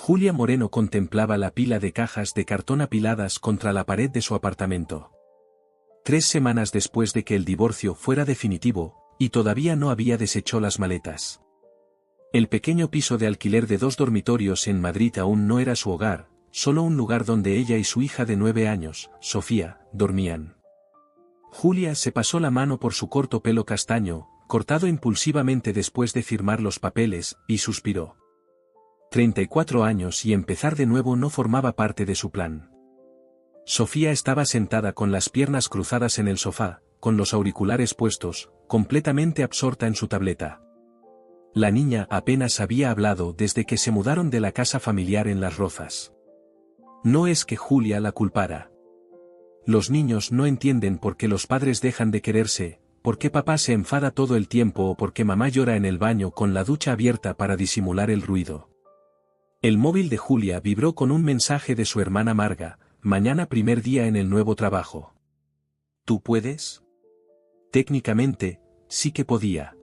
Julia Moreno contemplaba la pila de cajas de cartón apiladas contra la pared de su apartamento. 3 semanas después de que el divorcio fuera definitivo, y todavía no había deshecho las maletas. El pequeño piso de alquiler de 2 dormitorios en Madrid aún no era su hogar, solo un lugar donde ella y su hija de 9 años, Sofía, dormían. Julia se pasó la mano por su corto pelo castaño, cortado impulsivamente después de firmar los papeles, y suspiró. 34 años y empezar de nuevo no formaba parte de su plan. Sofía estaba sentada con las piernas cruzadas en el sofá, con los auriculares puestos, completamente absorta en su tableta. La niña apenas había hablado desde que se mudaron de la casa familiar en Las Rozas. No es que Julia la culpara. Los niños no entienden por qué los padres dejan de quererse, por qué papá se enfada todo el tiempo o por qué mamá llora en el baño con la ducha abierta para disimular el ruido. El móvil de Julia vibró con un mensaje de su hermana Marga: mañana primer día en el nuevo trabajo. ¿Tú puedes? Técnicamente, sí que podía.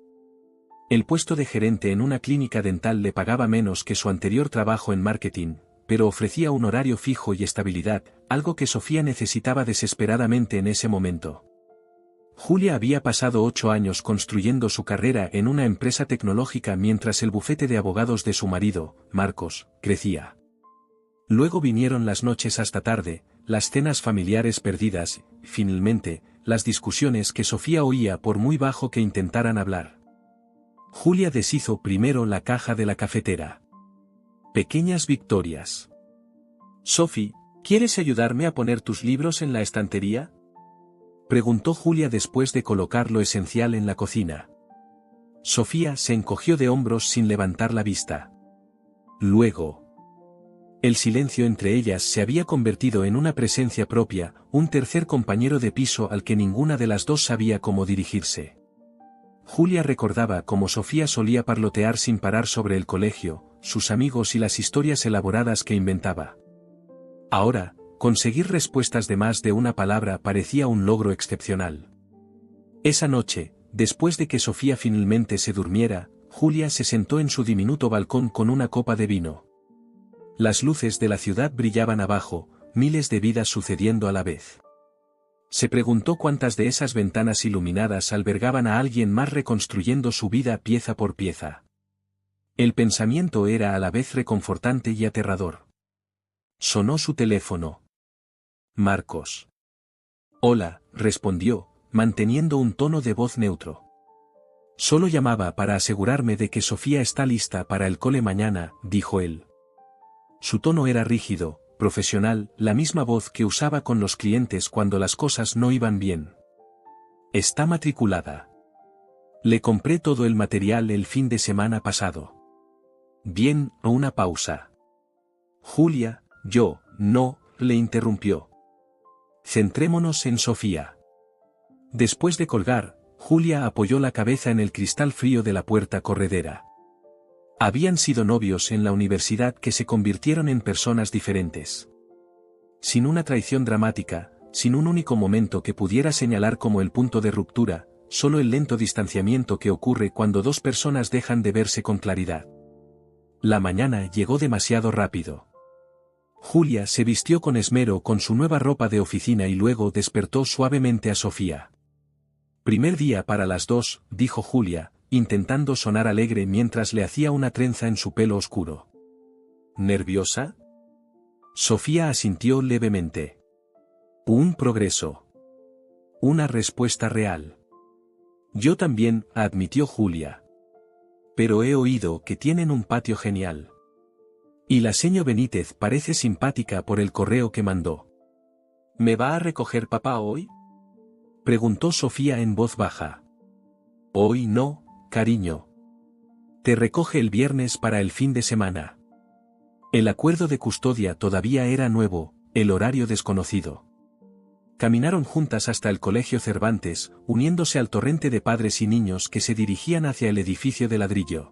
El puesto de gerente en una clínica dental le pagaba menos que su anterior trabajo en marketing, pero ofrecía un horario fijo y estabilidad, algo que Sofía necesitaba desesperadamente en ese momento. Julia había pasado 8 años construyendo su carrera en una empresa tecnológica mientras el bufete de abogados de su marido, Marcos, crecía. Luego vinieron las noches hasta tarde, las cenas familiares perdidas, y finalmente, las discusiones que Sofía oía por muy bajo que intentaran hablar. Julia deshizo primero la caja de la cafetera. Pequeñas victorias. Sophie, ¿quieres ayudarme a poner tus libros en la estantería? Preguntó Julia después de colocar lo esencial en la cocina. Sofía se encogió de hombros sin levantar la vista. Luego. El silencio entre ellas se había convertido en una presencia propia, un tercer compañero de piso al que ninguna de las dos sabía cómo dirigirse. Julia recordaba cómo Sofía solía parlotear sin parar sobre el colegio, sus amigos y las historias elaboradas que inventaba. Ahora, conseguir respuestas de más de una palabra parecía un logro excepcional. Esa noche, después de que Sofía finalmente se durmiera, Julia se sentó en su diminuto balcón con una copa de vino. Las luces de la ciudad brillaban abajo, miles de vidas sucediendo a la vez. Se preguntó cuántas de esas ventanas iluminadas albergaban a alguien más reconstruyendo su vida pieza por pieza. El pensamiento era a la vez reconfortante y aterrador. Sonó su teléfono. Marcos. Hola, respondió, manteniendo un tono de voz neutro. Solo llamaba para asegurarme de que Sofía está lista para el cole mañana, dijo él. Su tono era rígido, profesional, la misma voz que usaba con los clientes cuando las cosas no iban bien. Está matriculada. Le compré todo el material el fin de semana pasado. Bien, una pausa. Julia, no, le interrumpió. Centrémonos en Sofía. Después de colgar, Julia apoyó la cabeza en el cristal frío de la puerta corredera. Habían sido novios en la universidad que se convirtieron en personas diferentes. Sin una traición dramática, sin un único momento que pudiera señalar como el punto de ruptura, solo el lento distanciamiento que ocurre cuando dos personas dejan de verse con claridad. La mañana llegó demasiado rápido. Julia se vistió con esmero con su nueva ropa de oficina y luego despertó suavemente a Sofía. Primer día para las dos, dijo Julia, intentando sonar alegre mientras le hacía una trenza en su pelo oscuro. ¿Nerviosa? Sofía asintió levemente. Un progreso. Una respuesta real. Yo también, admitió Julia. Pero he oído que tienen un patio genial. Y la seño Benítez parece simpática por el correo que mandó. ¿Me va a recoger papá hoy? Preguntó Sofía en voz baja. Hoy no, cariño. Te recoge el viernes para el fin de semana. El acuerdo de custodia todavía era nuevo, el horario desconocido. Caminaron juntas hasta el Colegio Cervantes, uniéndose al torrente de padres y niños que se dirigían hacia el edificio de ladrillo.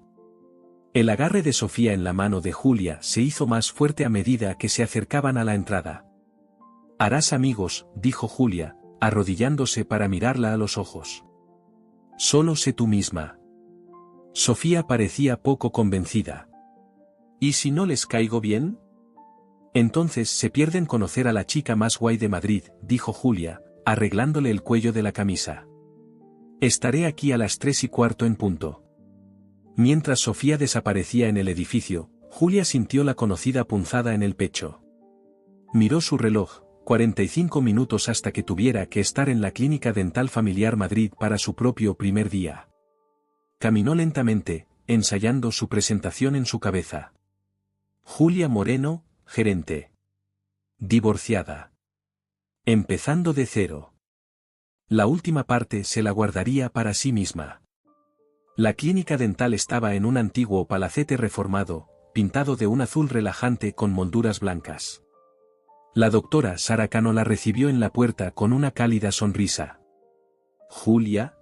El agarre de Sofía en la mano de Julia se hizo más fuerte a medida que se acercaban a la entrada. Harás amigos, dijo Julia, arrodillándose para mirarla a los ojos. Solo sé tú misma. Sofía parecía poco convencida. ¿Y si no les caigo bien? Entonces se pierden conocer a la chica más guay de Madrid, dijo Julia, arreglándole el cuello de la camisa. Estaré aquí a las 3:15 en punto. Mientras Sofía desaparecía en el edificio, Julia sintió la conocida punzada en el pecho. Miró su reloj, 45 minutos hasta que tuviera que estar en la Clínica Dental Familiar Madrid para su propio primer día. Caminó lentamente, ensayando su presentación en su cabeza. Julia Moreno, gerente. Divorciada. Empezando de cero. La última parte se la guardaría para sí misma. La clínica dental estaba en un antiguo palacete reformado, pintado de un azul relajante con molduras blancas. La doctora Sara Cano la recibió en la puerta con una cálida sonrisa. Julia.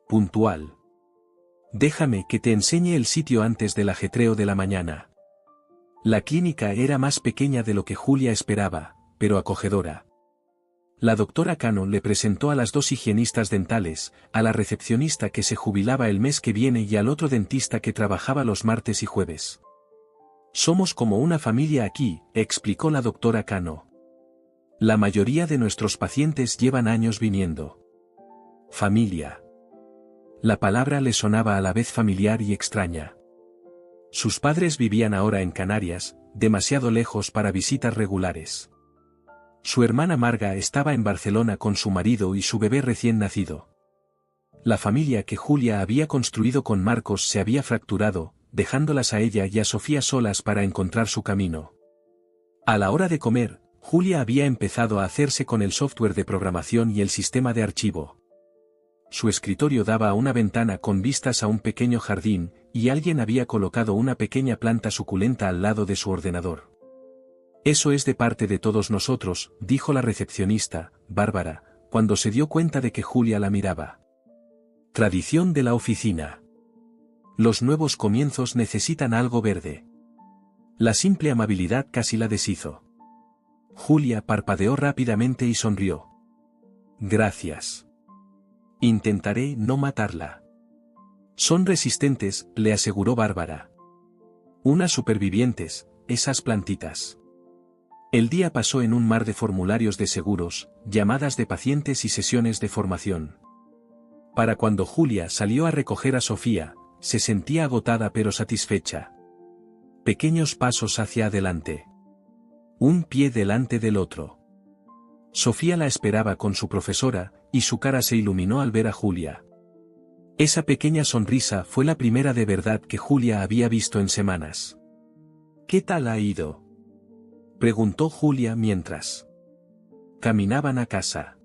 Puntual. Déjame que te enseñe el sitio antes del ajetreo de la mañana. La clínica era más pequeña de lo que Julia esperaba, pero acogedora. La doctora Cano le presentó a las 2 higienistas dentales, a la recepcionista que se jubilaba el mes que viene y al otro dentista que trabajaba los martes y jueves. Somos como una familia aquí, explicó la doctora Cano. La mayoría de nuestros pacientes llevan años viniendo. Familia. La palabra le sonaba a la vez familiar y extraña. Sus padres vivían ahora en Canarias, demasiado lejos para visitas regulares. Su hermana Marga estaba en Barcelona con su marido y su bebé recién nacido. La familia que Julia había construido con Marcos se había fracturado, dejándolas a ella y a Sofía solas para encontrar su camino. A la hora de comer, Julia había empezado a hacerse con el software de programación y el sistema de archivo. Su escritorio daba a una ventana con vistas a un pequeño jardín, y alguien había colocado una pequeña planta suculenta al lado de su ordenador. Eso es de parte de todos nosotros, dijo la recepcionista, Bárbara, cuando se dio cuenta de que Julia la miraba. Tradición de la oficina. Los nuevos comienzos necesitan algo verde. La simple amabilidad casi la deshizo. Julia parpadeó rápidamente y sonrió. Gracias. Intentaré no matarla. Son resistentes, le aseguró Bárbara. Unas supervivientes, esas plantitas. El día pasó en un mar de formularios de seguros, llamadas de pacientes y sesiones de formación. Para cuando Julia salió a recoger a Sofía, se sentía agotada pero satisfecha. Pequeños pasos hacia adelante. Un pie delante del otro. Sofía la esperaba con su profesora, y su cara se iluminó al ver a Julia. Esa pequeña sonrisa fue la primera de verdad que Julia había visto en semanas. ¿Qué tal ha ido?, preguntó Julia mientras caminaban a casa.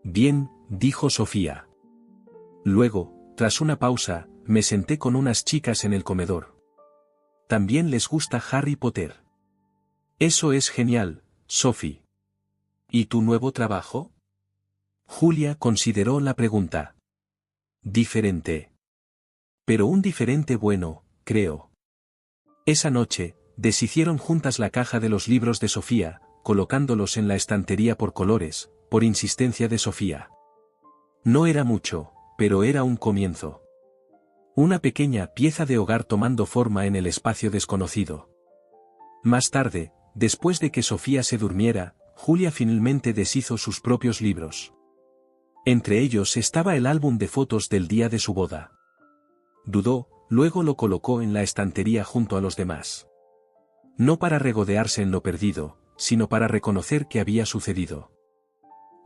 Bien, dijo Sofía. Luego, tras una pausa, me senté con unas chicas en el comedor. También les gusta Harry Potter. Eso es genial, Sophie. ¿Y tu nuevo trabajo? Julia consideró la pregunta. Diferente. Pero un diferente bueno, creo. Esa noche, deshicieron juntas la caja de los libros de Sofía, colocándolos en la estantería por colores, por insistencia de Sofía. No era mucho, pero era un comienzo. Una pequeña pieza de hogar tomando forma en el espacio desconocido. Más tarde, después de que Sofía se durmiera, Julia finalmente deshizo sus propios libros. Entre ellos estaba el álbum de fotos del día de su boda. Dudó, luego lo colocó en la estantería junto a los demás. No para regodearse en lo perdido, sino para reconocer que había sucedido.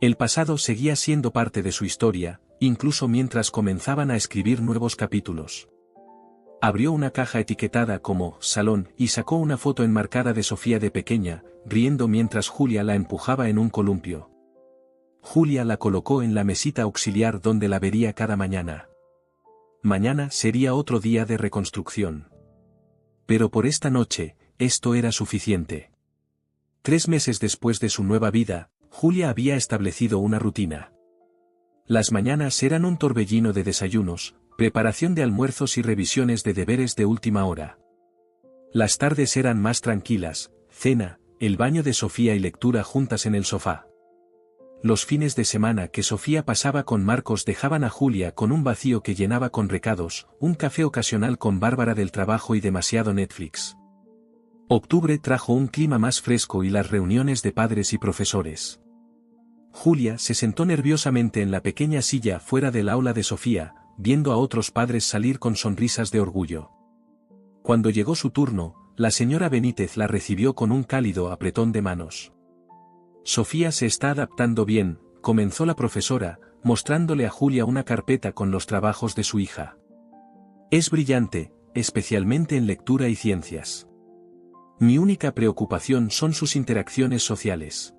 El pasado seguía siendo parte de su historia, incluso mientras comenzaban a escribir nuevos capítulos. Abrió una caja etiquetada como «Salón» y sacó una foto enmarcada de Sofía de pequeña, riendo mientras Julia la empujaba en un columpio. Julia la colocó en la mesita auxiliar donde la vería cada mañana. Mañana sería otro día de reconstrucción. Pero por esta noche, esto era suficiente. 3 meses después de su nueva vida, Julia había establecido una rutina. Las mañanas eran un torbellino de desayunos, preparación de almuerzos y revisiones de deberes de última hora. Las tardes eran más tranquilas, cena, el baño de Sofía y lectura juntas en el sofá. Los fines de semana que Sofía pasaba con Marcos dejaban a Julia con un vacío que llenaba con recados, un café ocasional con Bárbara del trabajo y demasiado Netflix. Octubre trajo un clima más fresco y las reuniones de padres y profesores. Julia se sentó nerviosamente en la pequeña silla fuera del aula de Sofía, viendo a otros padres salir con sonrisas de orgullo. Cuando llegó su turno, la señora Benítez la recibió con un cálido apretón de manos. Sofía se está adaptando bien, comenzó la profesora, mostrándole a Julia una carpeta con los trabajos de su hija. Es brillante, especialmente en lectura y ciencias. Mi única preocupación son sus interacciones sociales.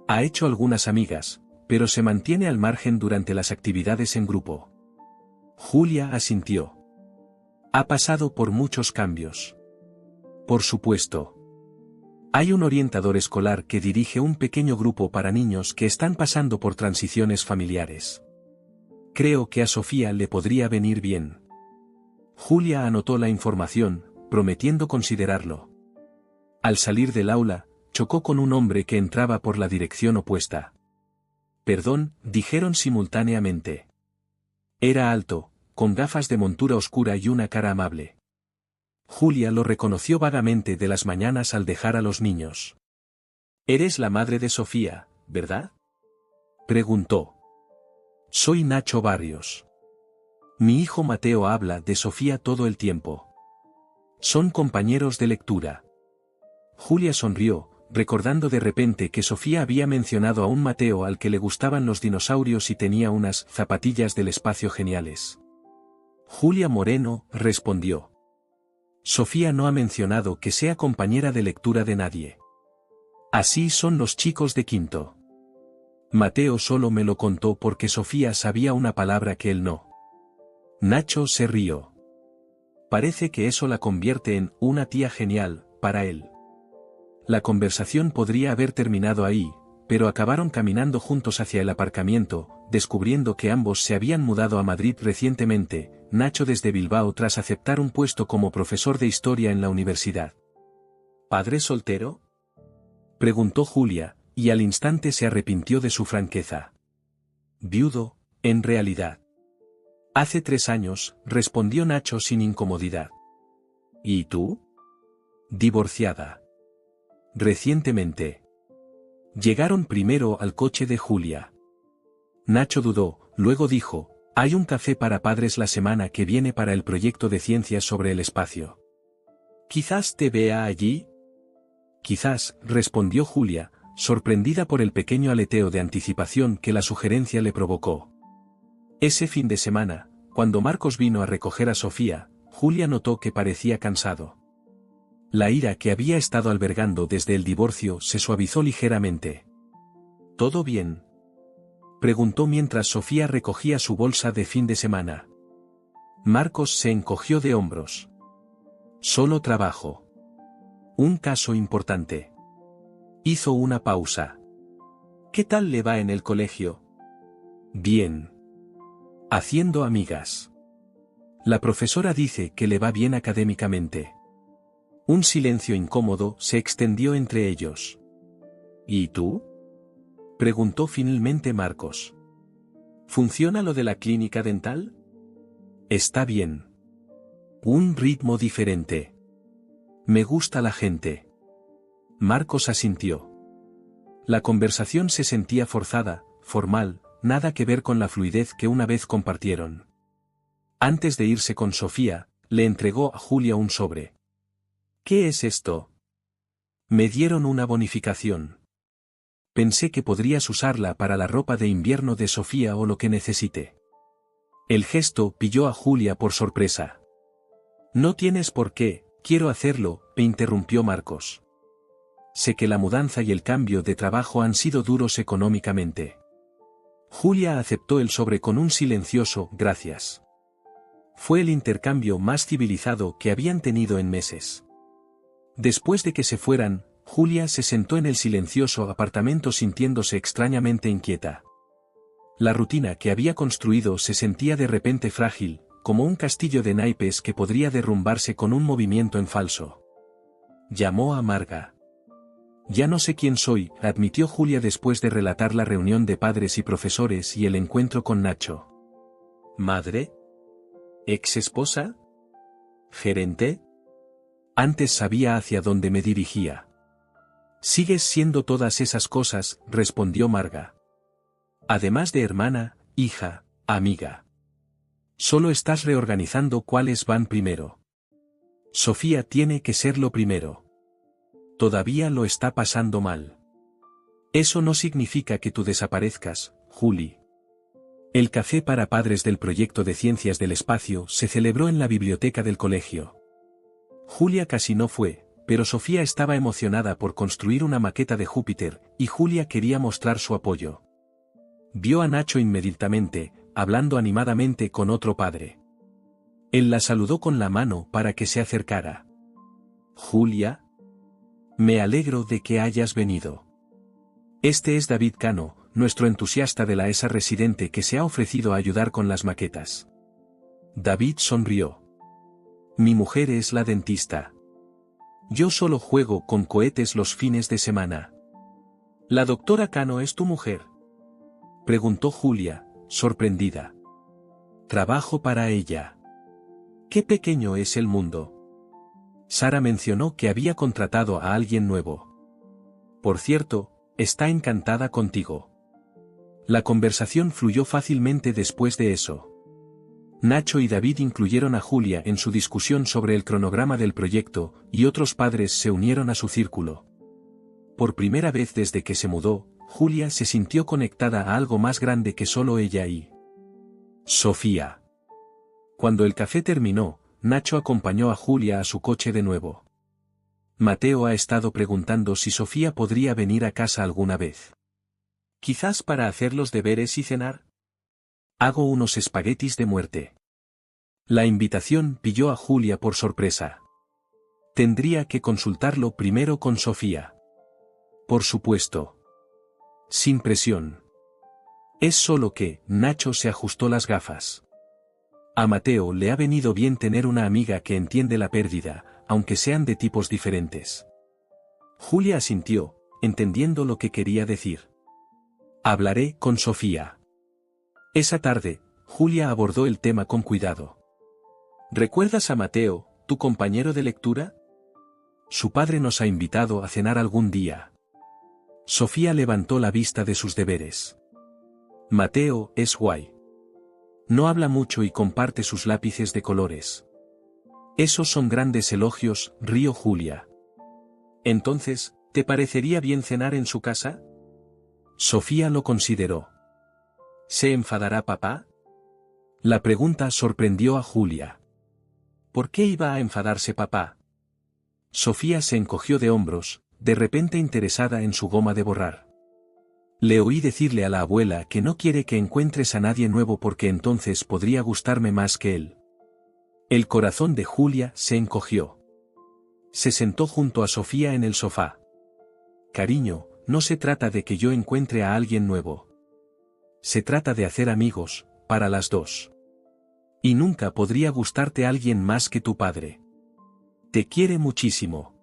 Ha hecho algunas amigas, pero se mantiene al margen durante las actividades en grupo. Julia asintió. Ha pasado por muchos cambios. Por supuesto. Hay un orientador escolar que dirige un pequeño grupo para niños que están pasando por transiciones familiares. Creo que a Sofía le podría venir bien. Julia anotó la información, prometiendo considerarlo. Al salir del aula, chocó con un hombre que entraba por la dirección opuesta. Perdón, dijeron simultáneamente. Era alto, con gafas de montura oscura y una cara amable. Julia lo reconoció vagamente de las mañanas al dejar a los niños. «Eres la madre de Sofía, ¿verdad?», preguntó. «Soy Nacho Barrios. Mi hijo Mateo habla de Sofía todo el tiempo. Son compañeros de lectura». Julia sonrió, recordando de repente que Sofía había mencionado a un Mateo al que le gustaban los dinosaurios y tenía unas zapatillas del espacio geniales. Julia Moreno respondió. Sofía no ha mencionado que sea compañera de lectura de nadie. Así son los chicos de quinto. Mateo solo me lo contó porque Sofía sabía una palabra que él no. Nacho se rió. Parece que eso la convierte en una tía genial, para él. La conversación podría haber terminado ahí, pero acabaron caminando juntos hacia el aparcamiento, descubriendo que ambos se habían mudado a Madrid recientemente, Nacho desde Bilbao tras aceptar un puesto como profesor de historia en la universidad. ¿Padre soltero?, preguntó Julia, y al instante se arrepintió de su franqueza. Viudo, en realidad. Hace 3 años, respondió Nacho sin incomodidad. ¿Y tú? Divorciada. Recientemente. Llegaron primero al coche de Julia. Nacho dudó, luego dijo, hay un café para padres la semana que viene para el proyecto de ciencias sobre el espacio. ¿Quizás te vea allí? Quizás, respondió Julia, sorprendida por el pequeño aleteo de anticipación que la sugerencia le provocó. Ese fin de semana, cuando Marcos vino a recoger a Sofía, Julia notó que parecía cansado. La ira que había estado albergando desde el divorcio se suavizó ligeramente. ¿Todo bien?, preguntó mientras Sofía recogía su bolsa de fin de semana. Marcos se encogió de hombros. Solo trabajo. Un caso importante. Hizo una pausa. ¿Qué tal le va en el colegio? Bien. Haciendo amigas. La profesora dice que le va bien académicamente. Un silencio incómodo se extendió entre ellos. ¿Y tú?, preguntó finalmente Marcos. ¿Funciona lo de la clínica dental? Está bien. Un ritmo diferente. Me gusta la gente. Marcos asintió. La conversación se sentía forzada, formal, nada que ver con la fluidez que una vez compartieron. Antes de irse con Sofía, le entregó a Julia un sobre. ¿Qué es esto? Me dieron una bonificación. Pensé que podrías usarla para la ropa de invierno de Sofía o lo que necesite. El gesto pilló a Julia por sorpresa. No tienes por qué, quiero hacerlo, interrumpió Marcos. Sé que la mudanza y el cambio de trabajo han sido duros económicamente. Julia aceptó el sobre con un silencioso gracias. Fue el intercambio más civilizado que habían tenido en meses. Después de que se fueran, Julia se sentó en el silencioso apartamento sintiéndose extrañamente inquieta. La rutina que había construido se sentía de repente frágil, como un castillo de naipes que podría derrumbarse con un movimiento en falso. Llamó a Marga. Ya no sé quién soy, admitió Julia después de relatar la reunión de padres y profesores y el encuentro con Nacho. ¿Madre? ¿Ex esposa? ¿Gerente? Antes sabía hacia dónde me dirigía. Sigues siendo todas esas cosas, respondió Marga. Además de hermana, hija, amiga. Solo estás reorganizando cuáles van primero. Sofía tiene que ser lo primero. Todavía lo está pasando mal. Eso no significa que tú desaparezcas, Julie. El café para padres del proyecto de ciencias del espacio se celebró en la biblioteca del colegio. Julia casi no fue, pero Sofía estaba emocionada por construir una maqueta de Júpiter, y Julia quería mostrar su apoyo. Vio a Nacho inmediatamente, hablando animadamente con otro padre. Él la saludó con la mano para que se acercara. Julia. Me alegro de que hayas venido. Este es David Cano, nuestro entusiasta de la ESA residente que se ha ofrecido a ayudar con las maquetas. David sonrió. Mi mujer es la dentista. Yo solo juego con cohetes los fines de semana. ¿La doctora Cano es tu mujer?, preguntó Julia, sorprendida. Trabajo para ella. Qué pequeño es el mundo. Sara mencionó que había contratado a alguien nuevo. Por cierto, está encantada contigo. La conversación fluyó fácilmente después de eso. Nacho y David incluyeron a Julia en su discusión sobre el cronograma del proyecto, y otros padres se unieron a su círculo. Por primera vez desde que se mudó, Julia se sintió conectada a algo más grande que solo ella y Sofía. Cuando el café terminó, Nacho acompañó a Julia a su coche de nuevo. Mateo ha estado preguntando si Sofía podría venir a casa alguna vez. Quizás para hacer los deberes y cenar. Hago unos espaguetis de muerte. La invitación pilló a Julia por sorpresa. Tendría que consultarlo primero con Sofía. Por supuesto. Sin presión. Es solo que, Nacho se ajustó las gafas. A Mateo le ha venido bien tener una amiga que entiende la pérdida, aunque sean de tipos diferentes. Julia asintió, entendiendo lo que quería decir. Hablaré con Sofía. Esa tarde, Julia abordó el tema con cuidado. ¿Recuerdas a Mateo, tu compañero de lectura? Su padre nos ha invitado a cenar algún día. Sofía levantó la vista de sus deberes. Mateo es guay. No habla mucho y comparte sus lápices de colores. Esos son grandes elogios, rió Julia. Entonces, ¿te parecería bien cenar en su casa? Sofía lo consideró. ¿Se enfadará papá? La pregunta sorprendió a Julia. ¿Por qué iba a enfadarse papá? Sofía se encogió de hombros, de repente interesada en su goma de borrar. Le oí decirle a la abuela que no quiere que encuentres a nadie nuevo porque entonces podría gustarme más que él. El corazón de Julia se encogió. Se sentó junto a Sofía en el sofá. Cariño, no se trata de que yo encuentre a alguien nuevo. Se trata de hacer amigos, para las dos. Y nunca podría gustarte alguien más que tu padre. Te quiere muchísimo.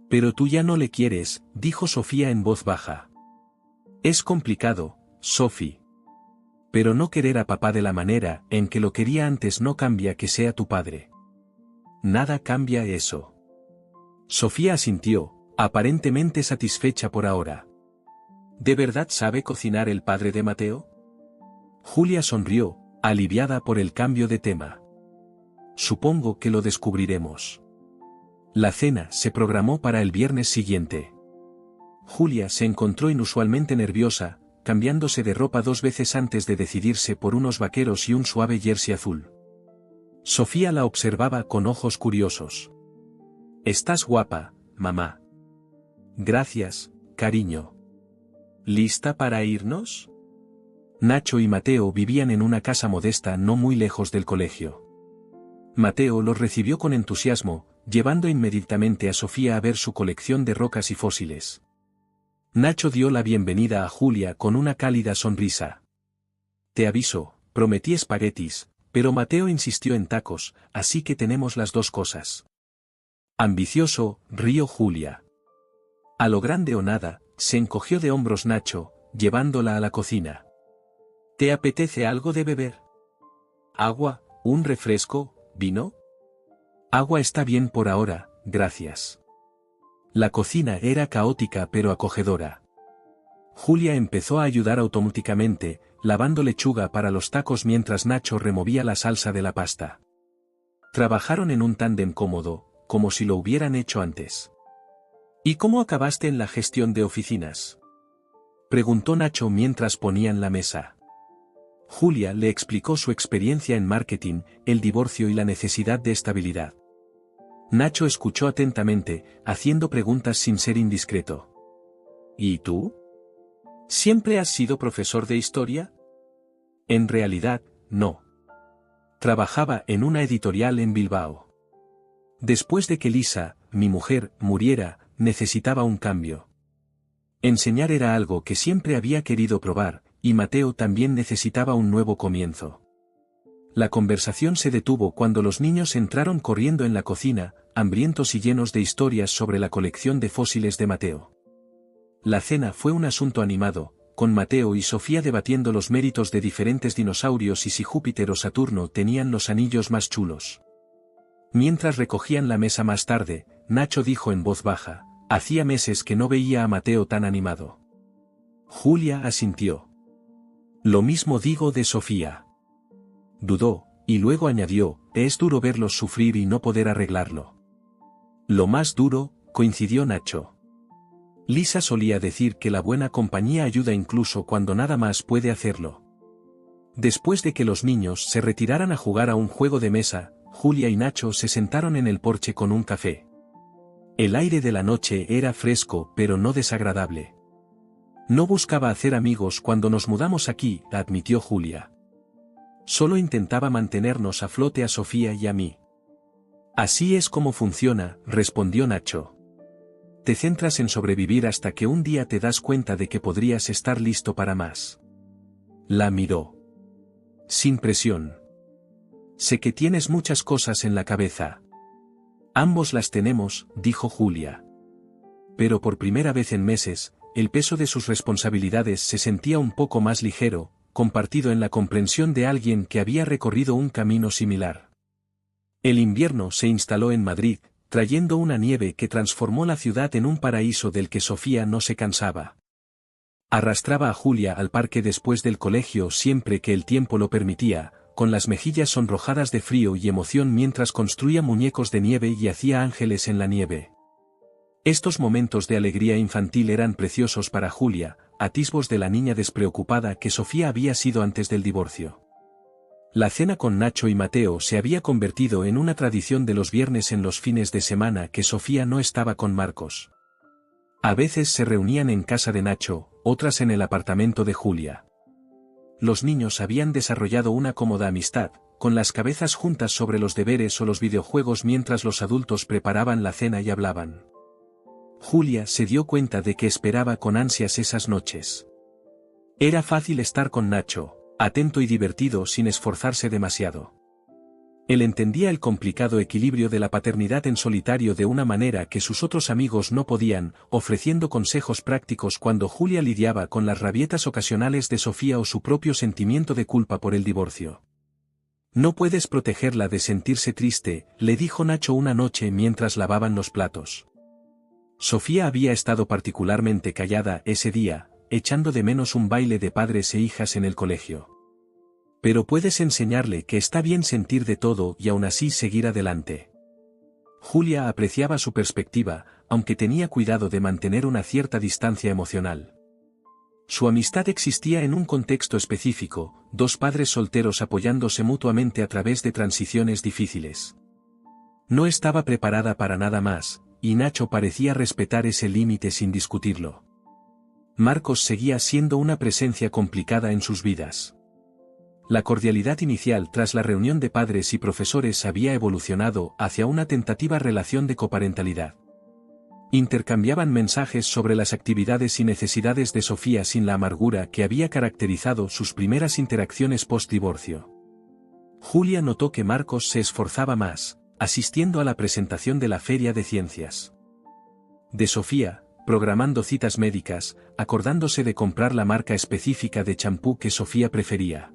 Pero tú ya no le quieres, dijo Sofía en voz baja. Es complicado, Sophie. Pero no querer a papá de la manera en que lo quería antes no cambia que sea tu padre. Nada cambia eso. Sofía asintió, aparentemente satisfecha por ahora. ¿De verdad sabe cocinar el padre de Mateo? Julia sonrió, aliviada por el cambio de tema. Supongo que lo descubriremos. La cena se programó para el viernes siguiente. Julia se encontró inusualmente nerviosa, cambiándose de ropa 2 veces antes de decidirse por unos vaqueros y un suave jersey azul. Sofía la observaba con ojos curiosos. Estás guapa, mamá. Gracias, cariño. ¿Lista para irnos? Nacho y Mateo vivían en una casa modesta no muy lejos del colegio. Mateo los recibió con entusiasmo, llevando inmediatamente a Sofía a ver su colección de rocas y fósiles. Nacho dio la bienvenida a Julia con una cálida sonrisa. Te aviso, prometí espaguetis, pero Mateo insistió en tacos, así que tenemos las dos cosas. Ambicioso, rió Julia. A lo grande o nada, se encogió de hombros Nacho, llevándola a la cocina. ¿Te apetece algo de beber? ¿Agua, un refresco, vino? Agua está bien por ahora, gracias. La cocina era caótica pero acogedora. Julia empezó a ayudar automáticamente, lavando lechuga para los tacos mientras Nacho removía la salsa de la pasta. Trabajaron en un tándem cómodo, como si lo hubieran hecho antes. ¿Y cómo acabaste en la gestión de oficinas?, preguntó Nacho mientras ponían la mesa. Julia le explicó su experiencia en marketing, el divorcio y la necesidad de estabilidad. Nacho escuchó atentamente, haciendo preguntas sin ser indiscreto. ¿Y tú? ¿Siempre has sido profesor de historia? En realidad, no. Trabajaba en una editorial en Bilbao. Después de que Lisa, mi mujer, muriera, necesitaba un cambio. Enseñar era algo que siempre había querido probar, y Mateo también necesitaba un nuevo comienzo. La conversación se detuvo cuando los niños entraron corriendo en la cocina, hambrientos y llenos de historias sobre la colección de fósiles de Mateo. La cena fue un asunto animado, con Mateo y Sofía debatiendo los méritos de diferentes dinosaurios y si Júpiter o Saturno tenían los anillos más chulos. Mientras recogían la mesa más tarde, Nacho dijo en voz baja: hacía meses que no veía a Mateo tan animado. Julia asintió. Lo mismo digo de Sofía. Dudó, y luego añadió: es duro verlos sufrir y no poder arreglarlo. Lo más duro, coincidió Nacho. Lisa solía decir que la buena compañía ayuda incluso cuando nada más puede hacerlo. Después de que los niños se retiraran a jugar a un juego de mesa, Julia y Nacho se sentaron en el porche con un café. El aire de la noche era fresco pero no desagradable. No buscaba hacer amigos cuando nos mudamos aquí, admitió Julia. Solo intentaba mantenernos a flote a Sofía y a mí. Así es como funciona, respondió Nacho. Te centras en sobrevivir hasta que un día te das cuenta de que podrías estar listo para más. La miró. Sin presión. Sé que tienes muchas cosas en la cabeza. Ambos las tenemos, dijo Julia. Pero por primera vez en meses, el peso de sus responsabilidades se sentía un poco más ligero, compartido en la comprensión de alguien que había recorrido un camino similar. El invierno se instaló en Madrid, trayendo una nieve que transformó la ciudad en un paraíso del que Sofía no se cansaba. Arrastraba a Julia al parque después del colegio siempre que el tiempo lo permitía, con las mejillas sonrojadas de frío y emoción mientras construía muñecos de nieve y hacía ángeles en la nieve. Estos momentos de alegría infantil eran preciosos para Julia, atisbos de la niña despreocupada que Sofía había sido antes del divorcio. La cena con Nacho y Mateo se había convertido en una tradición de los viernes en los fines de semana que Sofía no estaba con Marcos. A veces se reunían en casa de Nacho, otras en el apartamento de Julia. Los niños habían desarrollado una cómoda amistad, con las cabezas juntas sobre los deberes o los videojuegos mientras los adultos preparaban la cena y hablaban. Julia se dio cuenta de que esperaba con ansias esas noches. Era fácil estar con Nacho, atento y divertido sin esforzarse demasiado. Él entendía el complicado equilibrio de la paternidad en solitario de una manera que sus otros amigos no podían, ofreciendo consejos prácticos cuando Julia lidiaba con las rabietas ocasionales de Sofía o su propio sentimiento de culpa por el divorcio. No puedes protegerla de sentirse triste, le dijo Nacho una noche mientras lavaban los platos. Sofía había estado particularmente callada ese día, echando de menos un baile de padres e hijas en el colegio. Pero puedes enseñarle que está bien sentir de todo y aún así seguir adelante. Julia apreciaba su perspectiva, aunque tenía cuidado de mantener una cierta distancia emocional. Su amistad existía en un contexto específico, dos padres solteros apoyándose mutuamente a través de transiciones difíciles. No estaba preparada para nada más, y Nacho parecía respetar ese límite sin discutirlo. Marcos seguía siendo una presencia complicada en sus vidas. La cordialidad inicial tras la reunión de padres y profesores había evolucionado hacia una tentativa relación de coparentalidad. Intercambiaban mensajes sobre las actividades y necesidades de Sofía sin la amargura que había caracterizado sus primeras interacciones post-divorcio. Julia notó que Marcos se esforzaba más, asistiendo a la presentación de la Feria de Ciencias. De Sofía, programando citas médicas, acordándose de comprar la marca específica de champú que Sofía prefería.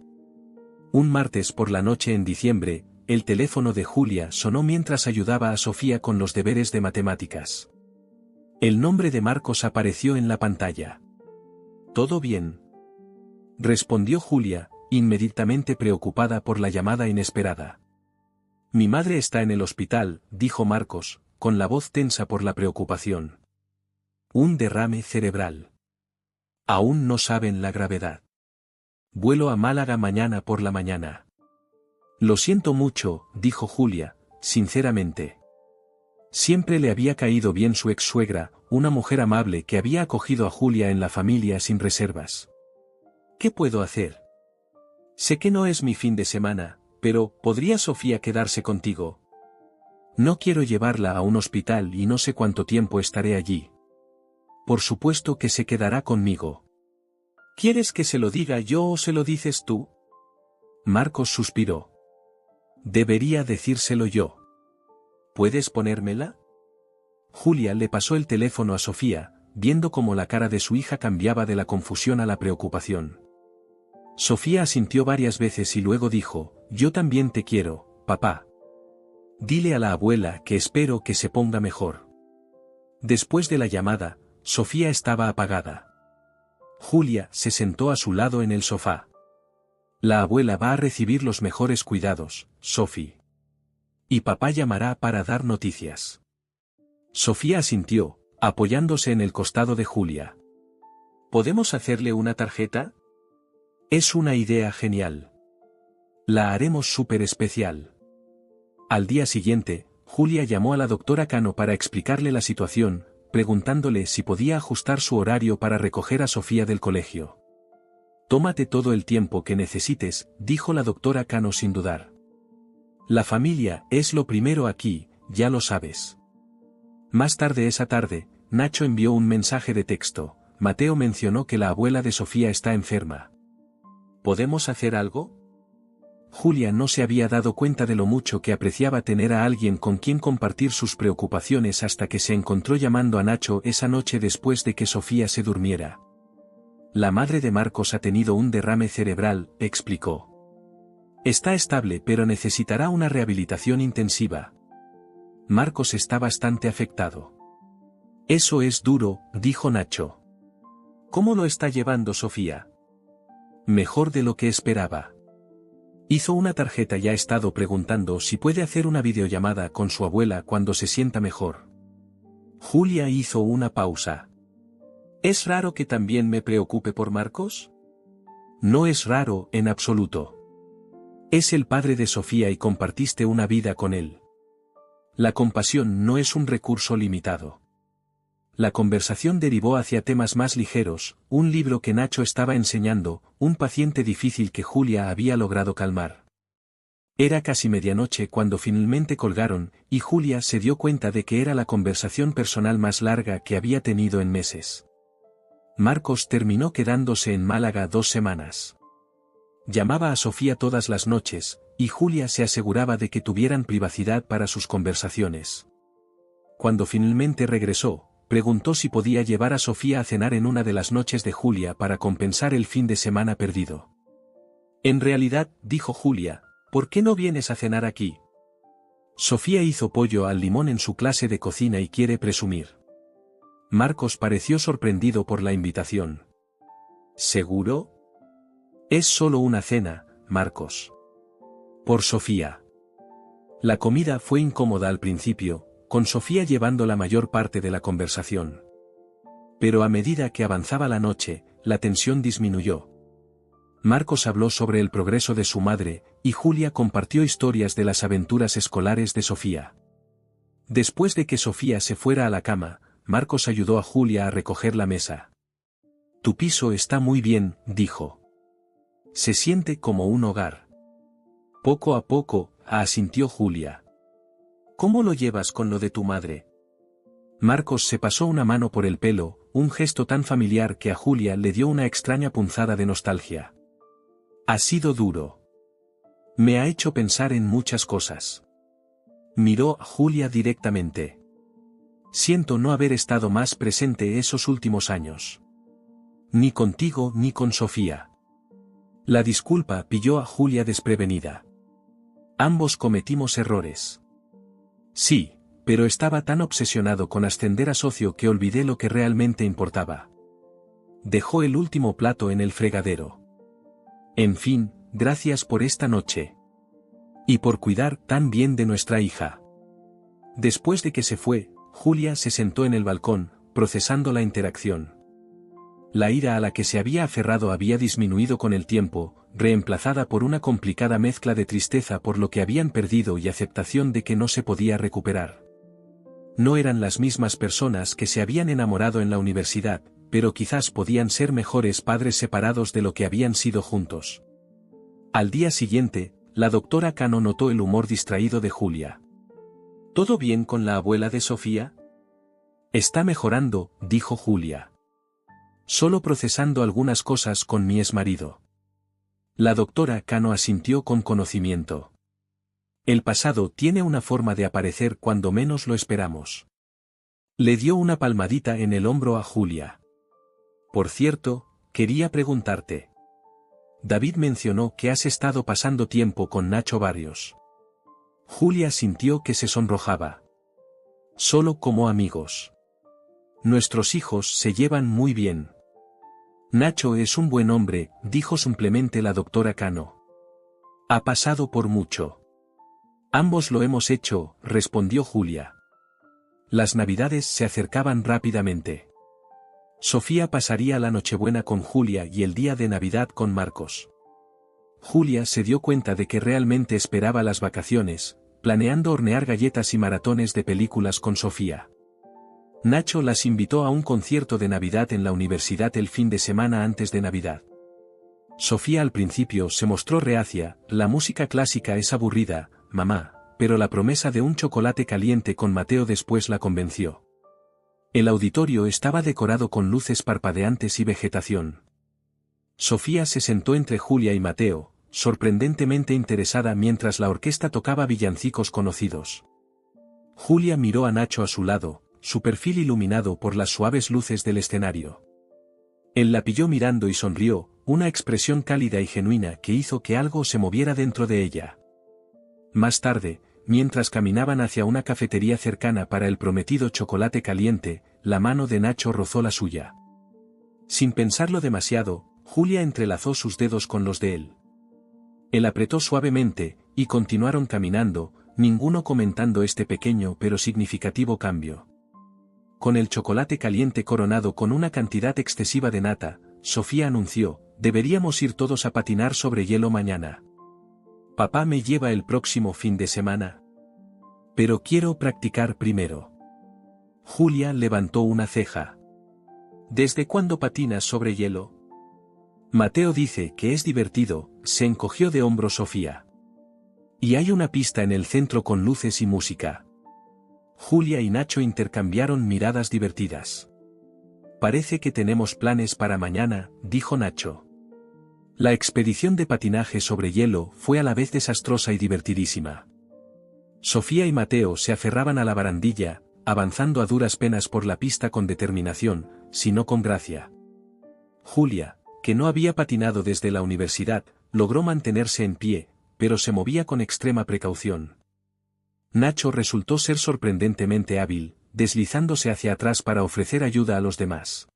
Un martes por la noche en diciembre, el teléfono de Julia sonó mientras ayudaba a Sofía con los deberes de matemáticas. El nombre de Marcos apareció en la pantalla. ¿Todo bien?, respondió Julia, inmediatamente preocupada por la llamada inesperada. Mi madre está en el hospital, dijo Marcos, con la voz tensa por la preocupación. Un derrame cerebral. Aún no saben la gravedad. Vuelo a Málaga mañana por la mañana. Lo siento mucho, dijo Julia, sinceramente. Siempre le había caído bien su ex-suegra, una mujer amable que había acogido a Julia en la familia sin reservas. ¿Qué puedo hacer? Sé que no es mi fin de semana, pero ¿podría Sofía quedarse contigo? No quiero llevarla a un hospital y no sé cuánto tiempo estaré allí. Por supuesto que se quedará conmigo. ¿Quieres que se lo diga yo o se lo dices tú? Marcos suspiró. Debería decírselo yo. ¿Puedes ponérmela? Julia le pasó el teléfono a Sofía, viendo cómo la cara de su hija cambiaba de la confusión a la preocupación. Sofía asintió varias veces y luego dijo, yo también te quiero, papá. Dile a la abuela que espero que se ponga mejor. Después de la llamada, Sofía estaba apagada. Julia se sentó a su lado en el sofá. La abuela va a recibir los mejores cuidados, Sophie. Y papá llamará para dar noticias. Sofía asintió, apoyándose en el costado de Julia. ¿Podemos hacerle una tarjeta? Es una idea genial. La haremos súper especial. Al día siguiente, Julia llamó a la doctora Cano para explicarle la situación, preguntándole si podía ajustar su horario para recoger a Sofía del colegio. Tómate todo el tiempo que necesites, dijo la doctora Cano sin dudar. La familia es lo primero aquí, ya lo sabes. Más tarde esa tarde, Nacho envió un mensaje de texto. Mateo mencionó que la abuela de Sofía está enferma. ¿Podemos hacer algo? Julia no se había dado cuenta de lo mucho que apreciaba tener a alguien con quien compartir sus preocupaciones hasta que se encontró llamando a Nacho esa noche después de que Sofía se durmiera. La madre de Marcos ha tenido un derrame cerebral, explicó. Está estable pero necesitará una rehabilitación intensiva. Marcos está bastante afectado. Eso es duro, dijo Nacho. ¿Cómo lo está llevando Sofía? Mejor de lo que esperaba. Hizo una tarjeta y ha estado preguntando si puede hacer una videollamada con su abuela cuando se sienta mejor. Julia hizo una pausa. ¿Es raro que también me preocupe por Marcos? No es raro, en absoluto. Es el padre de Sofía y compartiste una vida con él. La compasión no es un recurso limitado. La conversación derivó hacia temas más ligeros, un libro que Nacho estaba enseñando, un paciente difícil que Julia había logrado calmar. Era casi medianoche cuando finalmente colgaron, y Julia se dio cuenta de que era la conversación personal más larga que había tenido en meses. Marcos terminó quedándose en Málaga 2 semanas. Llamaba a Sofía todas las noches, y Julia se aseguraba de que tuvieran privacidad para sus conversaciones. Cuando finalmente regresó, preguntó si podía llevar a Sofía a cenar en una de las noches de Julia para compensar el fin de semana perdido. En realidad, dijo Julia, ¿por qué no vienes a cenar aquí? Sofía hizo pollo al limón en su clase de cocina y quiere presumir. Marcos pareció sorprendido por la invitación. ¿Seguro? Es solo una cena, Marcos. Por Sofía. La comida fue incómoda al principio, con Sofía llevando la mayor parte de la conversación. Pero a medida que avanzaba la noche, la tensión disminuyó. Marcos habló sobre el progreso de su madre, y Julia compartió historias de las aventuras escolares de Sofía. Después de que Sofía se fuera a la cama, Marcos ayudó a Julia a recoger la mesa. Tu piso está muy bien, dijo. Se siente como un hogar. Poco a poco, asintió Julia. ¿Cómo lo llevas con lo de tu madre? Marcos se pasó una mano por el pelo, un gesto tan familiar que a Julia le dio una extraña punzada de nostalgia. Ha sido duro. Me ha hecho pensar en muchas cosas. Miró a Julia directamente. Siento no haber estado más presente esos últimos años. Ni contigo ni con Sofía. La disculpa pilló a Julia desprevenida. Ambos cometimos errores. Sí, pero estaba tan obsesionado con ascender a socio que olvidé lo que realmente importaba. Dejó el último plato en el fregadero. En fin, gracias por esta noche. Y por cuidar tan bien de nuestra hija. Después de que se fue, Julia se sentó en el balcón, procesando la interacción. La ira a la que se había aferrado había disminuido con el tiempo, reemplazada por una complicada mezcla de tristeza por lo que habían perdido y aceptación de que no se podía recuperar. No eran las mismas personas que se habían enamorado en la universidad, pero quizás podían ser mejores padres separados de lo que habían sido juntos. Al día siguiente, la doctora Cano notó el humor distraído de Julia. ¿Todo bien con la abuela de Sofía? Está mejorando, dijo Julia. Solo procesando algunas cosas con mi exmarido. La doctora Cano asintió con conocimiento. El pasado tiene una forma de aparecer cuando menos lo esperamos. Le dio una palmadita en el hombro a Julia. Por cierto, quería preguntarte. David mencionó que has estado pasando tiempo con Nacho Barrios. Julia sintió que se sonrojaba. Solo como amigos. Nuestros hijos se llevan muy bien. Nacho es un buen hombre, dijo simplemente la doctora Cano. Ha pasado por mucho. Ambos lo hemos hecho, respondió Julia. Las Navidades se acercaban rápidamente. Sofía pasaría la Nochebuena con Julia y el día de Navidad con Marcos. Julia se dio cuenta de que realmente esperaba las vacaciones, planeando hornear galletas y maratones de películas con Sofía. Nacho las invitó a un concierto de Navidad en la universidad el fin de semana antes de Navidad. Sofía al principio se mostró reacia, la música clásica es aburrida, mamá, pero la promesa de un chocolate caliente con Mateo después la convenció. El auditorio estaba decorado con luces parpadeantes y vegetación. Sofía se sentó entre Julia y Mateo, sorprendentemente interesada mientras la orquesta tocaba villancicos conocidos. Julia miró a Nacho a su lado, su perfil iluminado por las suaves luces del escenario. Él la pilló mirando y sonrió, una expresión cálida y genuina que hizo que algo se moviera dentro de ella. Más tarde, mientras caminaban hacia una cafetería cercana para el prometido chocolate caliente, la mano de Nacho rozó la suya. Sin pensarlo demasiado, Julia entrelazó sus dedos con los de él. Él apretó suavemente, y continuaron caminando, ninguno comentando este pequeño pero significativo cambio. Con el chocolate caliente coronado con una cantidad excesiva de nata, Sofía anunció, deberíamos ir todos a patinar sobre hielo mañana. Papá me lleva el próximo fin de semana. Pero quiero practicar primero. Julia levantó una ceja. ¿Desde cuándo patinas sobre hielo? Mateo dice que es divertido, se encogió de hombros Sofía. Y hay una pista en el centro con luces y música. Julia y Nacho intercambiaron miradas divertidas. Parece que tenemos planes para mañana, dijo Nacho. La expedición de patinaje sobre hielo fue a la vez desastrosa y divertidísima. Sofía y Mateo se aferraban a la barandilla, avanzando a duras penas por la pista con determinación, si no con gracia. Julia, que no había patinado desde la universidad, logró mantenerse en pie, pero se movía con extrema precaución. Nacho resultó ser sorprendentemente hábil, deslizándose hacia atrás para ofrecer ayuda a los demás.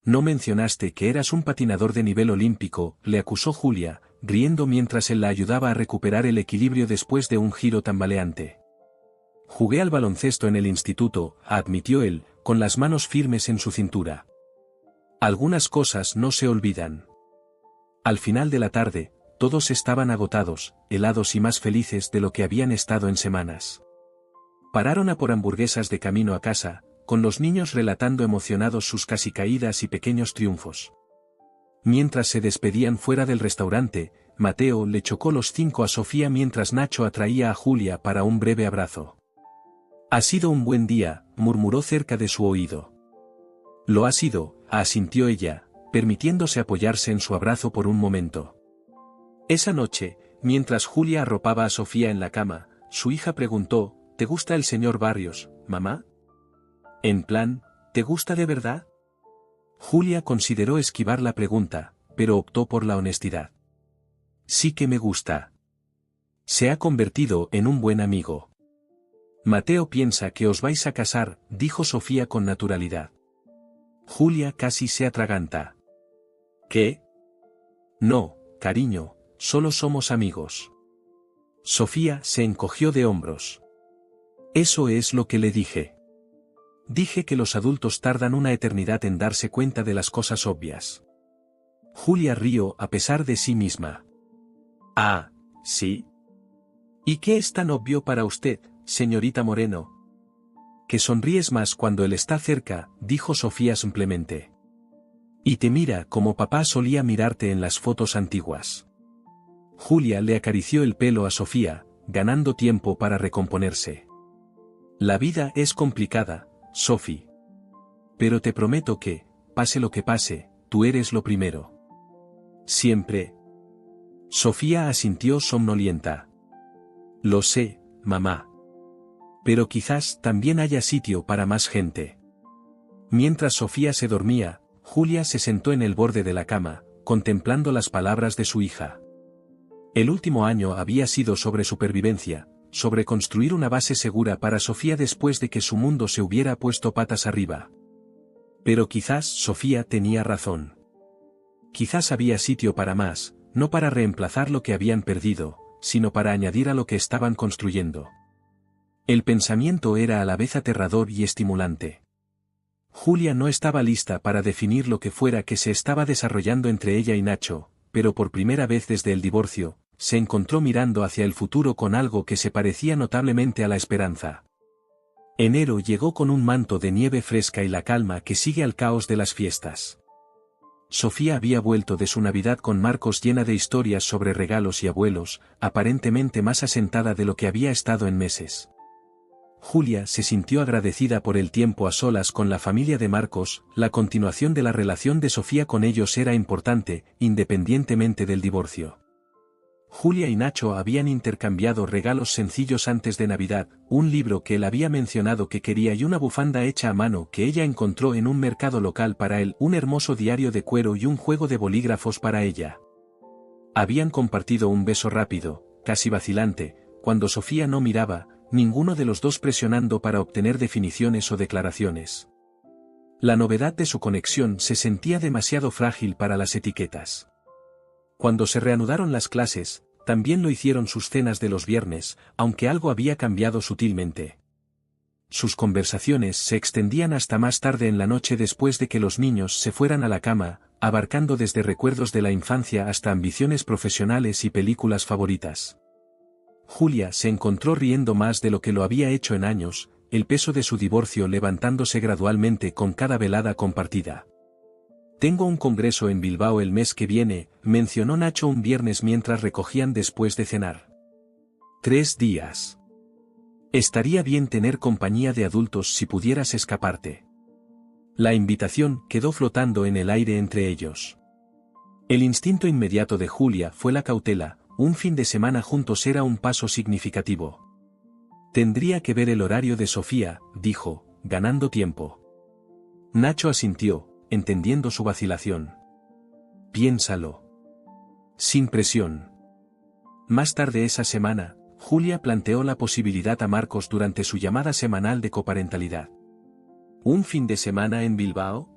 No mencionaste que eras un patinador de nivel olímpico, le acusó Julia, riendo mientras él la ayudaba a recuperar el equilibrio después de un giro tambaleante. Jugué al baloncesto en el instituto, admitió él, con las manos firmes en su cintura. Algunas cosas no se olvidan. Al final de la tarde, todos estaban agotados, helados y más felices de lo que habían estado en semanas. Pararon a por hamburguesas de camino a casa, con los niños relatando emocionados sus casi caídas y pequeños triunfos. Mientras se despedían fuera del restaurante, Mateo le chocó los 5 a Sofía mientras Nacho atraía a Julia para un breve abrazo. Ha sido un buen día, murmuró cerca de su oído. Lo ha sido, asintió ella, permitiéndose apoyarse en su abrazo por un momento. Esa noche, mientras Julia arropaba a Sofía en la cama, su hija preguntó, ¿te gusta el señor Barrios, mamá? En plan, ¿te gusta de verdad? Julia consideró esquivar la pregunta, pero optó por la honestidad. Sí que me gusta. Se ha convertido en un buen amigo. Mateo piensa que os vais a casar, dijo Sofía con naturalidad. Julia casi se atraganta. ¿Qué? No, cariño, solo somos amigos. Sofía se encogió de hombros. Eso es lo que le dije. Dije que los adultos tardan una eternidad en darse cuenta de las cosas obvias. Julia rió a pesar de sí misma. Ah, ¿sí? ¿Y qué es tan obvio para usted, señorita Moreno? Que sonríes más cuando él está cerca, dijo Sofía simplemente. Y te mira como papá solía mirarte en las fotos antiguas. Julia le acarició el pelo a Sofía, ganando tiempo para recomponerse. La vida es complicada, Sophie. Pero te prometo que, pase lo que pase, tú eres lo primero. Siempre. Sofía asintió somnolienta. Lo sé, mamá. Pero quizás también haya sitio para más gente. Mientras Sofía se dormía, Julia se sentó en el borde de la cama, contemplando las palabras de su hija. El último año había sido sobre supervivencia, sobre construir una base segura para Sofía después de que su mundo se hubiera puesto patas arriba. Pero quizás Sofía tenía razón. Quizás había sitio para más, no para reemplazar lo que habían perdido, sino para añadir a lo que estaban construyendo. El pensamiento era a la vez aterrador y estimulante. Julia no estaba lista para definir lo que fuera que se estaba desarrollando entre ella y Nacho, pero por primera vez desde el divorcio, se encontró mirando hacia el futuro con algo que se parecía notablemente a la esperanza. Enero llegó con un manto de nieve fresca y la calma que sigue al caos de las fiestas. Sofía había vuelto de su Navidad con Marcos llena de historias sobre regalos y abuelos, aparentemente más asentada de lo que había estado en meses. Julia se sintió agradecida por el tiempo a solas con la familia de Marcos, la continuación de la relación de Sofía con ellos era importante, independientemente del divorcio. Julia y Nacho habían intercambiado regalos sencillos antes de Navidad, un libro que él había mencionado que quería y una bufanda hecha a mano que ella encontró en un mercado local para él, un hermoso diario de cuero y un juego de bolígrafos para ella. Habían compartido un beso rápido, casi vacilante, cuando Sofía no miraba, ninguno de los dos presionando para obtener definiciones o declaraciones. La novedad de su conexión se sentía demasiado frágil para las etiquetas. Cuando se reanudaron las clases, también lo hicieron sus cenas de los viernes, aunque algo había cambiado sutilmente. Sus conversaciones se extendían hasta más tarde en la noche después de que los niños se fueran a la cama, abarcando desde recuerdos de la infancia hasta ambiciones profesionales y películas favoritas. Julia se encontró riendo más de lo que lo había hecho en años, el peso de su divorcio levantándose gradualmente con cada velada compartida. Tengo un congreso en Bilbao el mes que viene, mencionó Nacho un viernes mientras recogían después de cenar. 3 días. Estaría bien tener compañía de adultos si pudieras escaparte. La invitación quedó flotando en el aire entre ellos. El instinto inmediato de Julia fue la cautela. Un fin de semana juntos era un paso significativo. Tendría que ver el horario de Sofía, dijo, ganando tiempo. Nacho asintió, entendiendo su vacilación. Piénsalo. Sin presión. Más tarde esa semana, Julia planteó la posibilidad a Marcos durante su llamada semanal de coparentalidad. ¿Un fin de semana en Bilbao?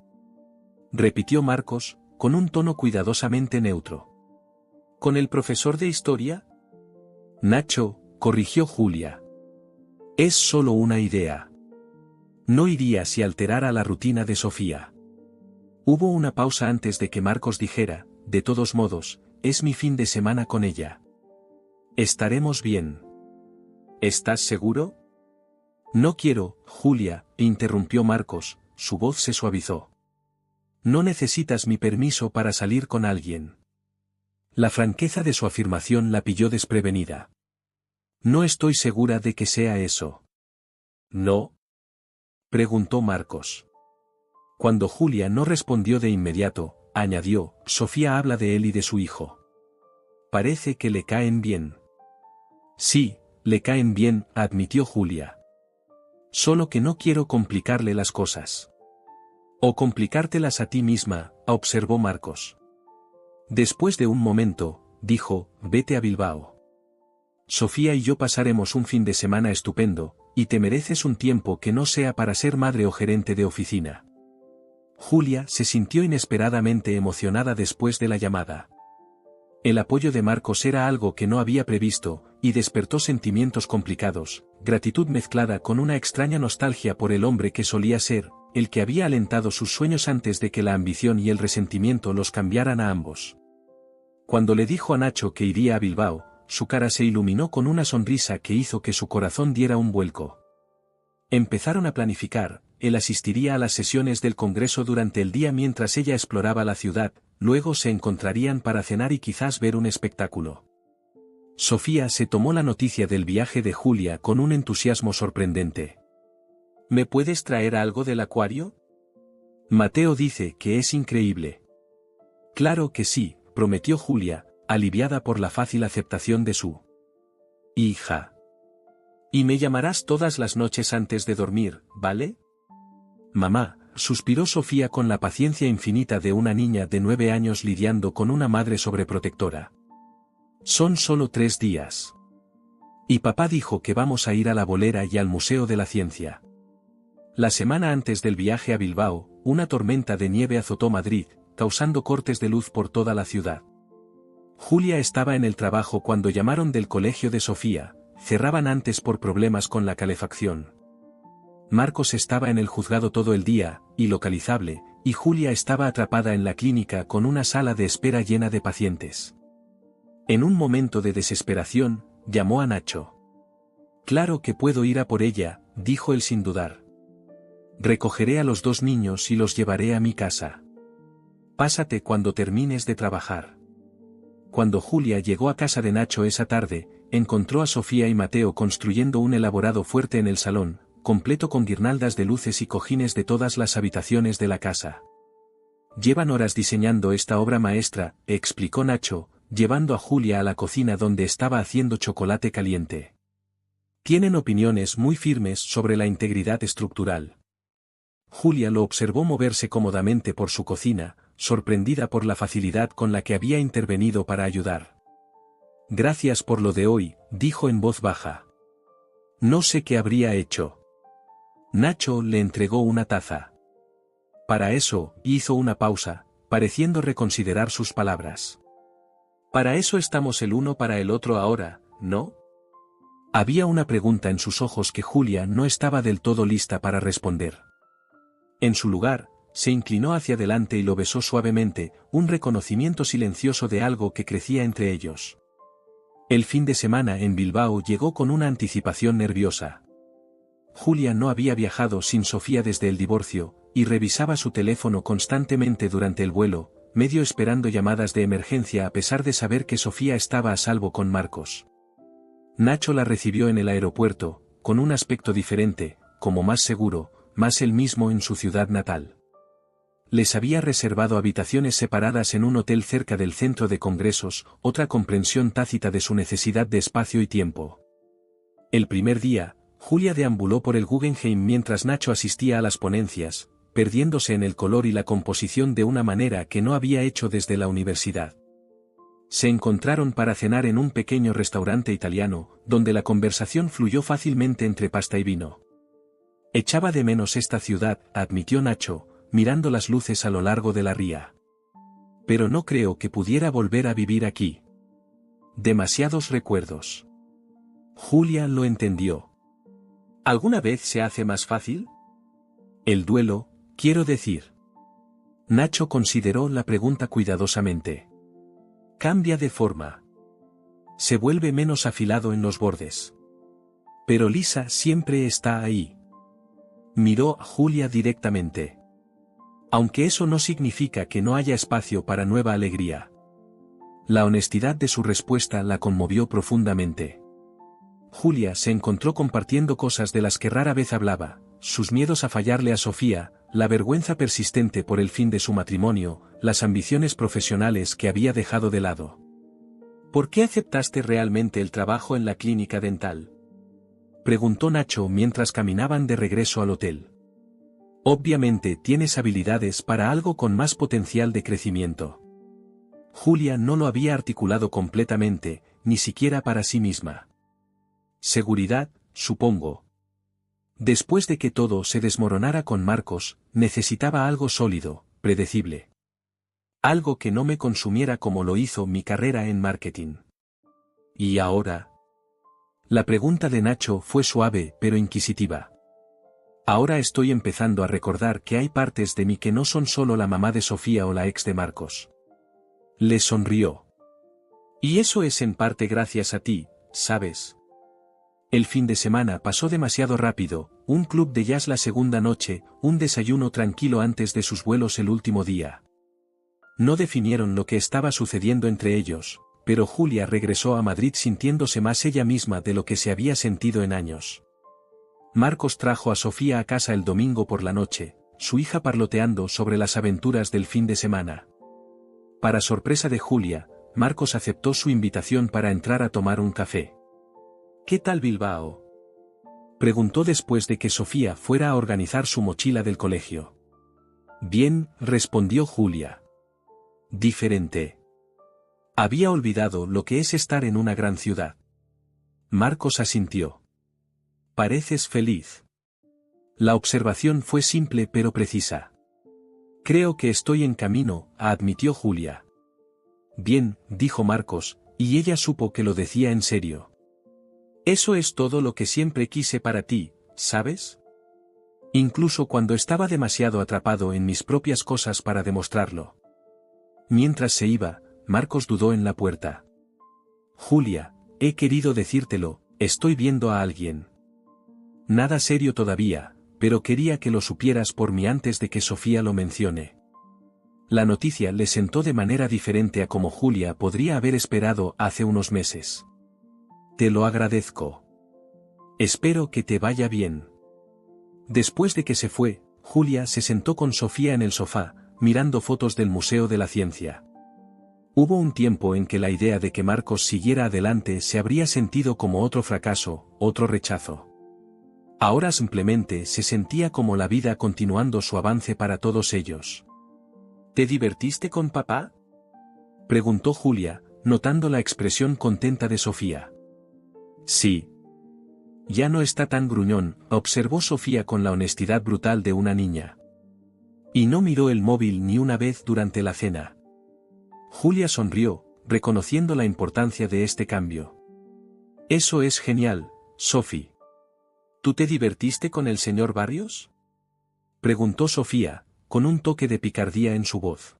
Repitió Marcos, con un tono cuidadosamente neutro. ¿Con el profesor de historia? Nacho, corrigió Julia. Es solo una idea. No iría si alterara la rutina de Sofía. Hubo una pausa antes de que Marcos dijera, de todos modos, es mi fin de semana con ella. Estaremos bien. ¿Estás seguro? No quiero, Julia, interrumpió Marcos, su voz se suavizó. No necesitas mi permiso para salir con alguien. La franqueza de su afirmación la pilló desprevenida. No estoy segura de que sea eso. ¿No? Preguntó Marcos. Cuando Julia no respondió de inmediato, añadió, Sofía habla de él y de su hijo. Parece que le caen bien. Sí, le caen bien, admitió Julia. Solo que no quiero complicarle las cosas. O complicártelas a ti misma, observó Marcos. Después de un momento, dijo, vete a Bilbao. Sofía y yo pasaremos un fin de semana estupendo, y te mereces un tiempo que no sea para ser madre o gerente de oficina. Julia se sintió inesperadamente emocionada después de la llamada. El apoyo de Marcos era algo que no había previsto, y despertó sentimientos complicados, gratitud mezclada con una extraña nostalgia por el hombre que solía ser, el que había alentado sus sueños antes de que la ambición y el resentimiento los cambiaran a ambos. Cuando le dijo a Nacho que iría a Bilbao, su cara se iluminó con una sonrisa que hizo que su corazón diera un vuelco. Empezaron a planificar. Él asistiría a las sesiones del Congreso durante el día mientras ella exploraba la ciudad, luego se encontrarían para cenar y quizás ver un espectáculo. Sofía se tomó la noticia del viaje de Julia con un entusiasmo sorprendente. ¿Me puedes traer algo del acuario? Mateo dice que es increíble. Claro que sí, prometió Julia, aliviada por la fácil aceptación de su hija. Y me llamarás todas las noches antes de dormir, ¿vale? Mamá, suspiró Sofía con la paciencia infinita de una niña de 9 años lidiando con una madre sobreprotectora. Son solo 3 días. Y papá dijo que vamos a ir a la Bolera y al Museo de la Ciencia. La semana antes del viaje a Bilbao, una tormenta de nieve azotó Madrid, causando cortes de luz por toda la ciudad. Julia estaba en el trabajo cuando llamaron del colegio de Sofía, cerraban antes por problemas con la calefacción. Marcos estaba en el juzgado todo el día, ilocalizable, y Julia estaba atrapada en la clínica con una sala de espera llena de pacientes. En un momento de desesperación, llamó a Nacho. Claro que puedo ir a por ella, dijo él sin dudar. Recogeré a los 2 niños y los llevaré a mi casa. Pásate cuando termines de trabajar. Cuando Julia llegó a casa de Nacho esa tarde, encontró a Sofía y Mateo construyendo un elaborado fuerte en el salón, completo con guirnaldas de luces y cojines de todas las habitaciones de la casa. Llevan horas diseñando esta obra maestra, explicó Nacho, llevando a Julia a la cocina donde estaba haciendo chocolate caliente. Tienen opiniones muy firmes sobre la integridad estructural. Julia lo observó moverse cómodamente por su cocina, sorprendida por la facilidad con la que había intervenido para ayudar. Gracias por lo de hoy, dijo en voz baja. No sé qué habría hecho. Nacho le entregó una taza. Para eso, hizo una pausa, pareciendo reconsiderar sus palabras. Para eso estamos el uno para el otro ahora, ¿no? Había una pregunta en sus ojos que Julia no estaba del todo lista para responder. En su lugar, se inclinó hacia adelante y lo besó suavemente, un reconocimiento silencioso de algo que crecía entre ellos. El fin de semana en Bilbao llegó con una anticipación nerviosa. Julia no había viajado sin Sofía desde el divorcio, y revisaba su teléfono constantemente durante el vuelo, medio esperando llamadas de emergencia a pesar de saber que Sofía estaba a salvo con Marcos. Nacho la recibió en el aeropuerto, con un aspecto diferente, como más seguro, más él mismo en su ciudad natal. Les había reservado habitaciones separadas en un hotel cerca del centro de congresos, otra comprensión tácita de su necesidad de espacio y tiempo. El primer día, Julia deambuló por el Guggenheim mientras Nacho asistía a las ponencias, perdiéndose en el color y la composición de una manera que no había hecho desde la universidad. Se encontraron para cenar en un pequeño restaurante italiano, donde la conversación fluyó fácilmente entre pasta y vino. Echaba de menos esta ciudad, admitió Nacho, mirando las luces a lo largo de la ría. Pero no creo que pudiera volver a vivir aquí. Demasiados recuerdos. Julia lo entendió. ¿Alguna vez se hace más fácil? El duelo, quiero decir. Nacho consideró la pregunta cuidadosamente. Cambia de forma. Se vuelve menos afilado en los bordes. Pero Lisa siempre está ahí. Miró a Julia directamente. Aunque eso no significa que no haya espacio para nueva alegría. La honestidad de su respuesta la conmovió profundamente. Julia se encontró compartiendo cosas de las que rara vez hablaba, sus miedos a fallarle a Sofía, la vergüenza persistente por el fin de su matrimonio, las ambiciones profesionales que había dejado de lado. ¿Por qué aceptaste realmente el trabajo en la clínica dental? Preguntó Nacho mientras caminaban de regreso al hotel. Obviamente tienes habilidades para algo con más potencial de crecimiento. Julia no lo había articulado completamente, ni siquiera para sí misma. Seguridad, supongo. Después de que todo se desmoronara con Marcos, necesitaba algo sólido, predecible. Algo que no me consumiera como lo hizo mi carrera en marketing. ¿Y ahora? La pregunta de Nacho fue suave pero inquisitiva. Ahora estoy empezando a recordar que hay partes de mí que no son solo la mamá de Sofía o la ex de Marcos. Le sonrió. Y eso es en parte gracias a ti, ¿sabes? El fin de semana pasó demasiado rápido, un club de jazz la segunda noche, un desayuno tranquilo antes de sus vuelos el último día. No definieron lo que estaba sucediendo entre ellos, pero Julia regresó a Madrid sintiéndose más ella misma de lo que se había sentido en años. Marcos trajo a Sofía a casa el domingo por la noche, su hija parloteando sobre las aventuras del fin de semana. Para sorpresa de Julia, Marcos aceptó su invitación para entrar a tomar un café. ¿Qué tal Bilbao?, preguntó después de que Sofía fuera a organizar su mochila del colegio. Bien, respondió Julia. Diferente. Había olvidado lo que es estar en una gran ciudad. Marcos asintió. Pareces feliz. La observación fue simple pero precisa. Creo que estoy en camino, admitió Julia. Bien, dijo Marcos, y ella supo que lo decía en serio. Eso es todo lo que siempre quise para ti, ¿sabes? Incluso cuando estaba demasiado atrapado en mis propias cosas para demostrarlo. Mientras se iba, Marcos dudó en la puerta. Julia, he querido decírtelo, estoy viendo a alguien. Nada serio todavía, pero quería que lo supieras por mí antes de que Sofía lo mencione. La noticia le sentó de manera diferente a como Julia podría haber esperado hace unos meses. Te lo agradezco. Espero que te vaya bien. Después de que se fue, Julia se sentó con Sofía en el sofá, mirando fotos del Museo de la Ciencia. Hubo un tiempo en que la idea de que Marcos siguiera adelante se habría sentido como otro fracaso, otro rechazo. Ahora simplemente se sentía como la vida continuando su avance para todos ellos. ¿Te divertiste con papá?, preguntó Julia, notando la expresión contenta de Sofía. Sí. Ya no está tan gruñón, observó Sofía con la honestidad brutal de una niña. Y no miró el móvil ni una vez durante la cena. Julia sonrió, reconociendo la importancia de este cambio. Eso es genial, Sophie. ¿Tú te divertiste con el señor Barrios?, preguntó Sofía, con un toque de picardía en su voz.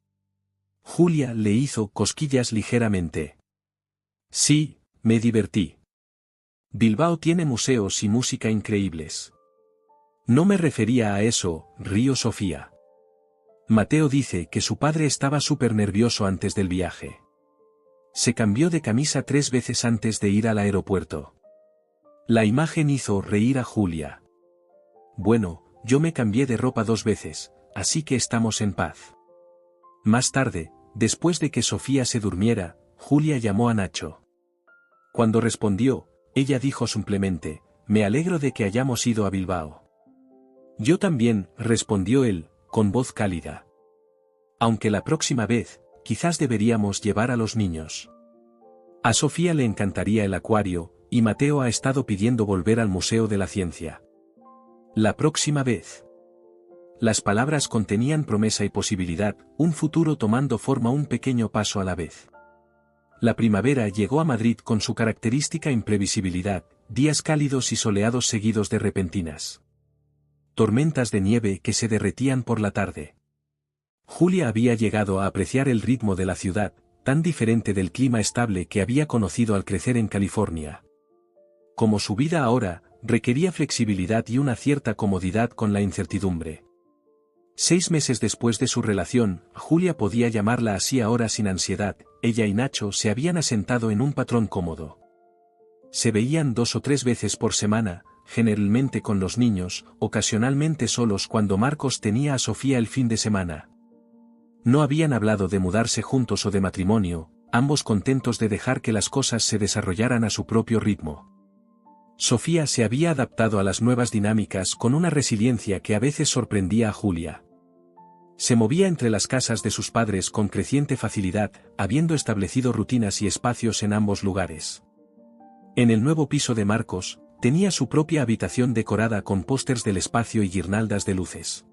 Julia le hizo cosquillas ligeramente. Sí, me divertí. Bilbao tiene museos y música increíbles. No me refería a eso, rió Sofía. Mateo dice que su padre estaba súper nervioso antes del viaje. Se cambió de camisa 3 veces antes de ir al aeropuerto. La imagen hizo reír a Julia. Bueno, yo me cambié de ropa 2 veces, así que estamos en paz. Más tarde, después de que Sofía se durmiera, Julia llamó a Nacho. Cuando respondió, ella dijo simplemente, me alegro de que hayamos ido a Bilbao. Yo también, respondió él, con voz cálida. Aunque la próxima vez, quizás deberíamos llevar a los niños. A Sofía le encantaría el acuario, y Mateo ha estado pidiendo volver al Museo de la Ciencia. La próxima vez. Las palabras contenían promesa y posibilidad, un futuro tomando forma un pequeño paso a la vez. La primavera llegó a Madrid con su característica imprevisibilidad, días cálidos y soleados seguidos de repentinas tormentas de nieve que se derretían por la tarde. Julia había llegado a apreciar el ritmo de la ciudad, tan diferente del clima estable que había conocido al crecer en California. Como su vida ahora, requería flexibilidad y una cierta comodidad con la incertidumbre. 6 meses después de su relación, Julia podía llamarla así ahora sin ansiedad, ella y Nacho se habían asentado en un patrón cómodo. Se veían 2 o 3 veces por semana, generalmente con los niños, ocasionalmente solos cuando Marcos tenía a Sofía el fin de semana. No habían hablado de mudarse juntos o de matrimonio, ambos contentos de dejar que las cosas se desarrollaran a su propio ritmo. Sofía se había adaptado a las nuevas dinámicas con una resiliencia que a veces sorprendía a Julia. Se movía entre las casas de sus padres con creciente facilidad, habiendo establecido rutinas y espacios en ambos lugares. En el nuevo piso de Marcos, tenía su propia habitación decorada con pósters del espacio y guirnaldas de luces.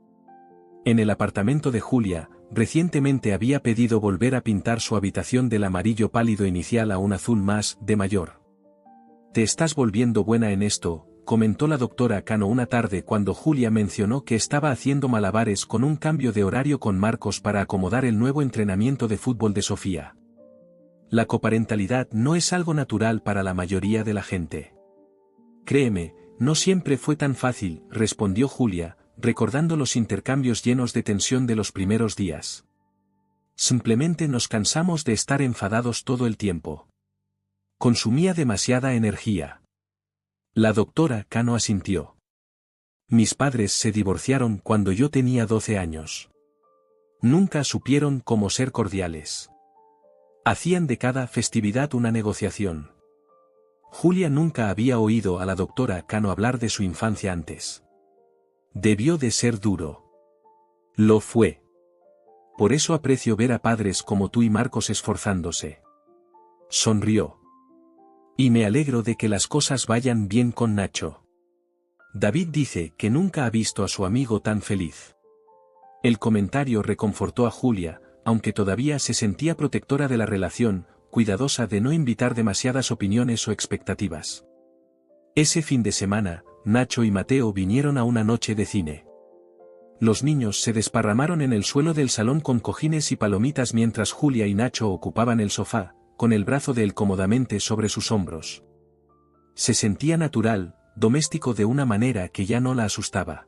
En el apartamento de Julia, recientemente había pedido volver a pintar su habitación del amarillo pálido inicial a un azul más de mayor. «Te estás volviendo buena en esto», comentó la doctora Cano una tarde cuando Julia mencionó que estaba haciendo malabares con un cambio de horario con Marcos para acomodar el nuevo entrenamiento de fútbol de Sofía. La coparentalidad no es algo natural para la mayoría de la gente. Créeme, no siempre fue tan fácil, respondió Julia, recordando los intercambios llenos de tensión de los primeros días. Simplemente nos cansamos de estar enfadados todo el tiempo. Consumía demasiada energía. La doctora Cano asintió. Mis padres se divorciaron cuando yo tenía 12 años. Nunca supieron cómo ser cordiales. Hacían de cada festividad una negociación. Julia nunca había oído a la doctora Cano hablar de su infancia antes. Debió de ser duro. Lo fue. Por eso aprecio ver a padres como tú y Marcos esforzándose. Sonrió. Y me alegro de que las cosas vayan bien con Nacho. David dice que nunca ha visto a su amigo tan feliz. El comentario reconfortó a Julia, aunque todavía se sentía protectora de la relación, cuidadosa de no invitar demasiadas opiniones o expectativas. Ese fin de semana, Nacho y Mateo vinieron a una noche de cine. Los niños se desparramaron en el suelo del salón con cojines y palomitas mientras Julia y Nacho ocupaban el sofá, con el brazo de él cómodamente sobre sus hombros. Se sentía natural, doméstico de una manera que ya no la asustaba.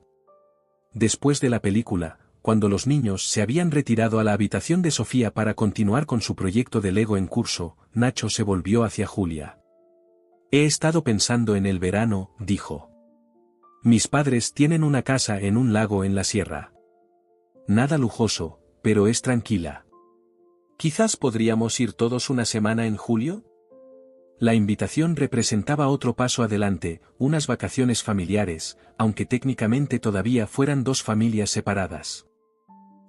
Después de la película, cuando los niños se habían retirado a la habitación de Sofía para continuar con su proyecto de Lego en curso, Nacho se volvió hacia Julia. He estado pensando en el verano, dijo. Mis padres tienen una casa en un lago en la sierra. Nada lujoso, pero es tranquila. ¿Quizás podríamos ir todos una semana en julio? La invitación representaba otro paso adelante, unas vacaciones familiares, aunque técnicamente todavía fueran dos familias separadas.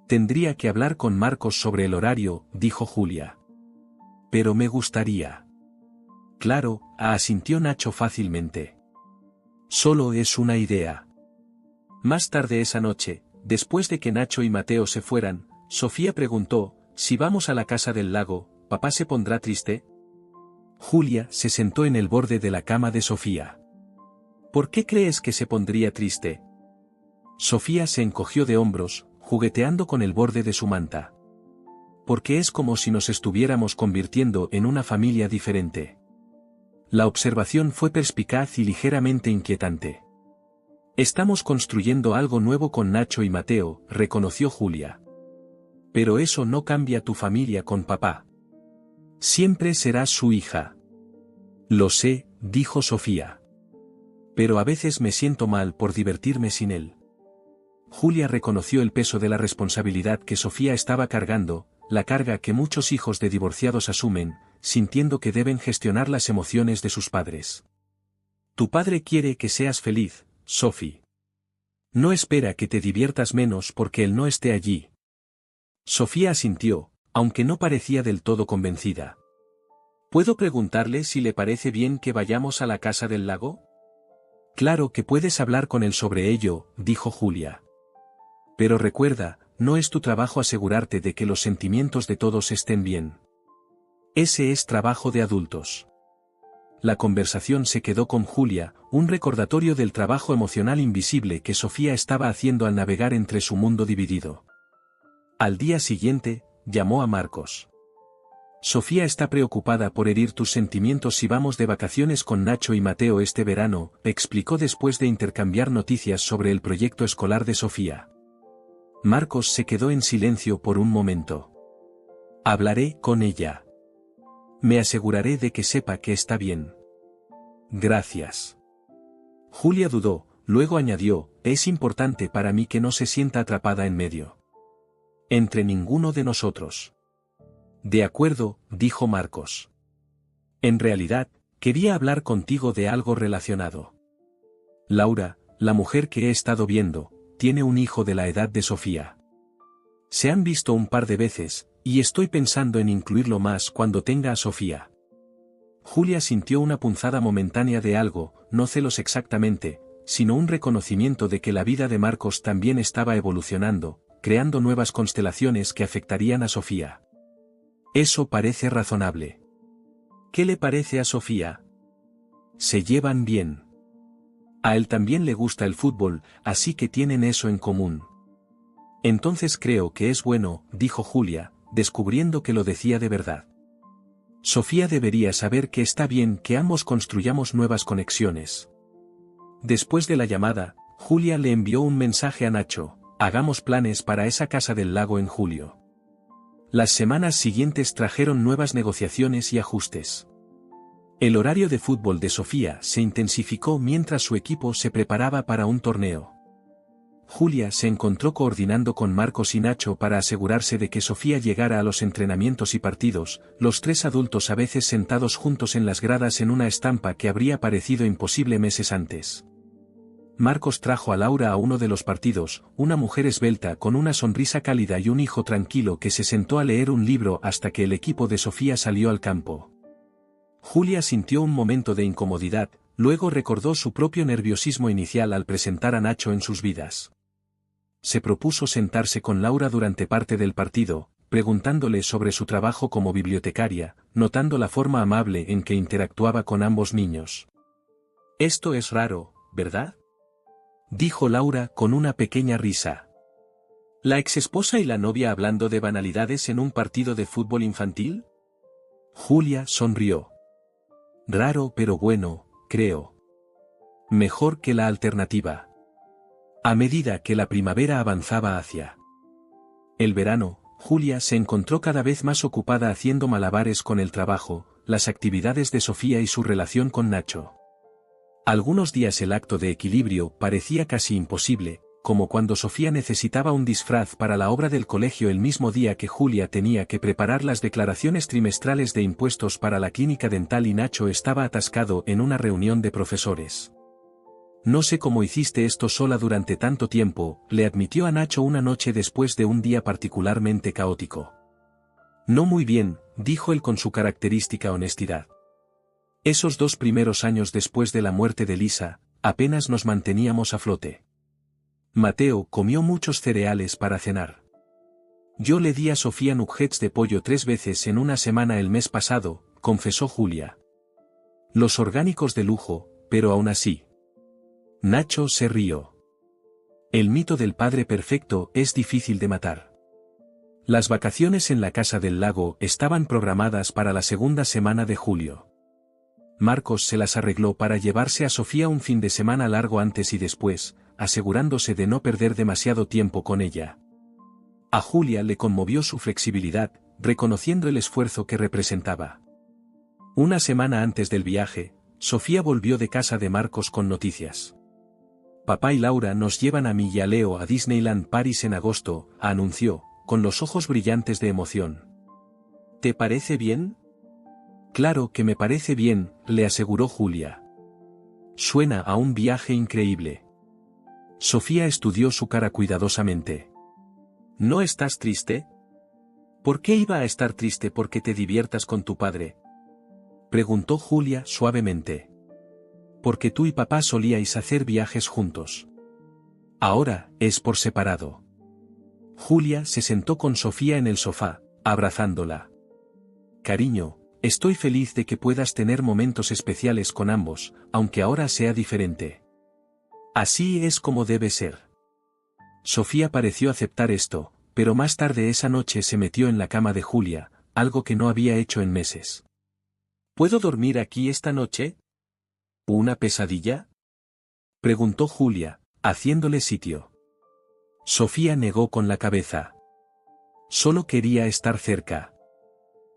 Tendría que hablar con Marcos sobre el horario, dijo Julia. Pero me gustaría. Claro, asintió Nacho fácilmente. Solo es una idea. Más tarde esa noche, después de que Nacho y Mateo se fueran, Sofía preguntó, si vamos a la casa del lago, ¿papá se pondrá triste? Julia se sentó en el borde de la cama de Sofía. ¿Por qué crees que se pondría triste? Sofía se encogió de hombros, jugueteando con el borde de su manta. Porque es como si nos estuviéramos convirtiendo en una familia diferente. La observación fue perspicaz y ligeramente inquietante. Estamos construyendo algo nuevo con Nacho y Mateo, reconoció Julia. Pero eso no cambia tu familia con papá. Siempre serás su hija. Lo sé, dijo Sofía. Pero a veces me siento mal por divertirme sin él. Julia reconoció el peso de la responsabilidad que Sofía estaba cargando, la carga que muchos hijos de divorciados asumen, sintiendo que deben gestionar las emociones de sus padres. Tu padre quiere que seas feliz, Sophie. No espera que te diviertas menos porque él no esté allí. Sofía asintió, aunque no parecía del todo convencida. ¿Puedo preguntarle si le parece bien que vayamos a la casa del lago? Claro que puedes hablar con él sobre ello, dijo Julia. Pero recuerda, no es tu trabajo asegurarte de que los sentimientos de todos estén bien. Ese es trabajo de adultos. La conversación se quedó con Julia, un recordatorio del trabajo emocional invisible que Sofía estaba haciendo al navegar entre su mundo dividido. Al día siguiente, llamó a Marcos. Sofía está preocupada por herir tus sentimientos si vamos de vacaciones con Nacho y Mateo este verano, explicó después de intercambiar noticias sobre el proyecto escolar de Sofía. Marcos se quedó en silencio por un momento. Hablaré con ella. Me aseguraré de que sepa que está bien. Gracias. Julia dudó, luego añadió, es importante para mí que no se sienta atrapada en medio. Entre ninguno de nosotros. De acuerdo, dijo Marcos. En realidad, quería hablar contigo de algo relacionado. Laura, la mujer que he estado viendo, tiene un hijo de la edad de Sofía. Se han visto un par de veces, y estoy pensando en incluirlo más cuando tenga a Sofía. Julia sintió una punzada momentánea de algo, no celos exactamente, sino un reconocimiento de que la vida de Marcos también estaba evolucionando, creando nuevas constelaciones que afectarían a Sofía. Eso parece razonable. ¿Qué le parece a Sofía? Se llevan bien. A él también le gusta el fútbol, así que tienen eso en común. Entonces creo que es bueno, dijo Julia, descubriendo que lo decía de verdad. Sofía debería saber que está bien que ambos construyamos nuevas conexiones. Después de la llamada, Julia le envió un mensaje a Nacho: hagamos planes para esa casa del lago en julio. Las semanas siguientes trajeron nuevas negociaciones y ajustes. El horario de fútbol de Sofía se intensificó mientras su equipo se preparaba para un torneo. Julia se encontró coordinando con Marcos y Nacho para asegurarse de que Sofía llegara a los entrenamientos y partidos, los tres adultos a veces sentados juntos en las gradas en una estampa que habría parecido imposible meses antes. Marcos trajo a Laura a uno de los partidos, una mujer esbelta con una sonrisa cálida y un hijo tranquilo que se sentó a leer un libro hasta que el equipo de Sofía salió al campo. Julia sintió un momento de incomodidad, luego recordó su propio nerviosismo inicial al presentar a Nacho en sus vidas. Se propuso sentarse con Laura durante parte del partido, preguntándole sobre su trabajo como bibliotecaria, notando la forma amable en que interactuaba con ambos niños. «Esto es raro, ¿verdad?», dijo Laura con una pequeña risa. «¿La exesposa y la novia hablando de banalidades en un partido de fútbol infantil?». Julia sonrió. «Raro pero bueno, creo. Mejor que la alternativa». A medida que la primavera avanzaba hacia el verano, Julia se encontró cada vez más ocupada haciendo malabares con el trabajo, las actividades de Sofía y su relación con Nacho. Algunos días el acto de equilibrio parecía casi imposible, como cuando Sofía necesitaba un disfraz para la obra del colegio el mismo día que Julia tenía que preparar las declaraciones trimestrales de impuestos para la clínica dental y Nacho estaba atascado en una reunión de profesores. «No sé cómo hiciste esto sola durante tanto tiempo», le admitió a Nacho una noche después de un día particularmente caótico. «No muy bien», dijo él con su característica honestidad. «Esos 2 primeros años después de la muerte de Lisa, apenas nos manteníamos a flote. Mateo comió muchos cereales para cenar. Yo le di a Sofía nuggets de pollo 3 veces en una semana el mes pasado», confesó Julia. «Los orgánicos de lujo, pero aún así». Nacho se rió. El mito del padre perfecto es difícil de matar. Las vacaciones en la casa del lago estaban programadas para la segunda semana de julio. Marcos se las arregló para llevarse a Sofía un fin de semana largo antes y después, asegurándose de no perder demasiado tiempo con ella. A Julia le conmovió su flexibilidad, reconociendo el esfuerzo que representaba. Una semana antes del viaje, Sofía volvió de casa de Marcos con noticias. «Papá y Laura nos llevan a mí y a Leo a Disneyland Paris en agosto», anunció, con los ojos brillantes de emoción. «¿Te parece bien?». «Claro que me parece bien», le aseguró Julia. «Suena a un viaje increíble». Sofía estudió su cara cuidadosamente. «¿No estás triste?». «¿Por qué iba a estar triste porque te diviertas con tu padre?», preguntó Julia suavemente. «Porque tú y papá solíais hacer viajes juntos. Ahora, es por separado». Julia se sentó con Sofía en el sofá, abrazándola. «Cariño, estoy feliz de que puedas tener momentos especiales con ambos, aunque ahora sea diferente. Así es como debe ser». Sofía pareció aceptar esto, pero más tarde esa noche se metió en la cama de Julia, algo que no había hecho en meses. «¿Puedo dormir aquí esta noche?». «¿Una pesadilla?», preguntó Julia, haciéndole sitio. Sofía negó con la cabeza. Solo quería estar cerca.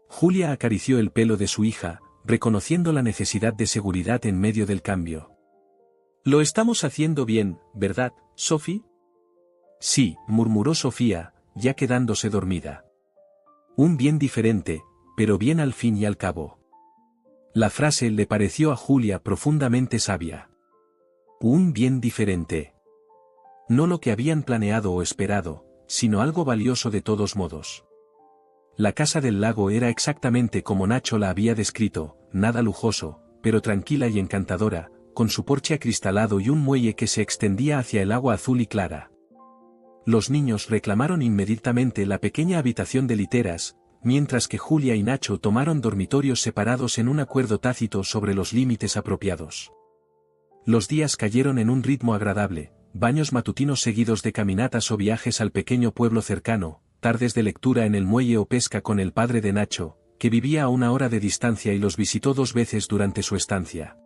Julia acarició el pelo de su hija, reconociendo la necesidad de seguridad en medio del cambio. «Lo estamos haciendo bien, ¿verdad, Sophie?». «Sí», murmuró Sofía, ya quedándose dormida. «Un bien diferente, pero bien al fin y al cabo». La frase le pareció a Julia profundamente sabia. Un bien diferente. No lo que habían planeado o esperado, sino algo valioso de todos modos. La casa del lago era exactamente como Nacho la había descrito, nada lujoso, pero tranquila y encantadora, con su porche acristalado y un muelle que se extendía hacia el agua azul y clara. Los niños reclamaron inmediatamente la pequeña habitación de literas, mientras que Julia y Nacho tomaron dormitorios separados en un acuerdo tácito sobre los límites apropiados. Los días cayeron en un ritmo agradable, baños matutinos seguidos de caminatas o viajes al pequeño pueblo cercano, tardes de lectura en el muelle o pesca con el padre de Nacho, que vivía a 1 hora de distancia y los visitó 2 veces durante su estancia.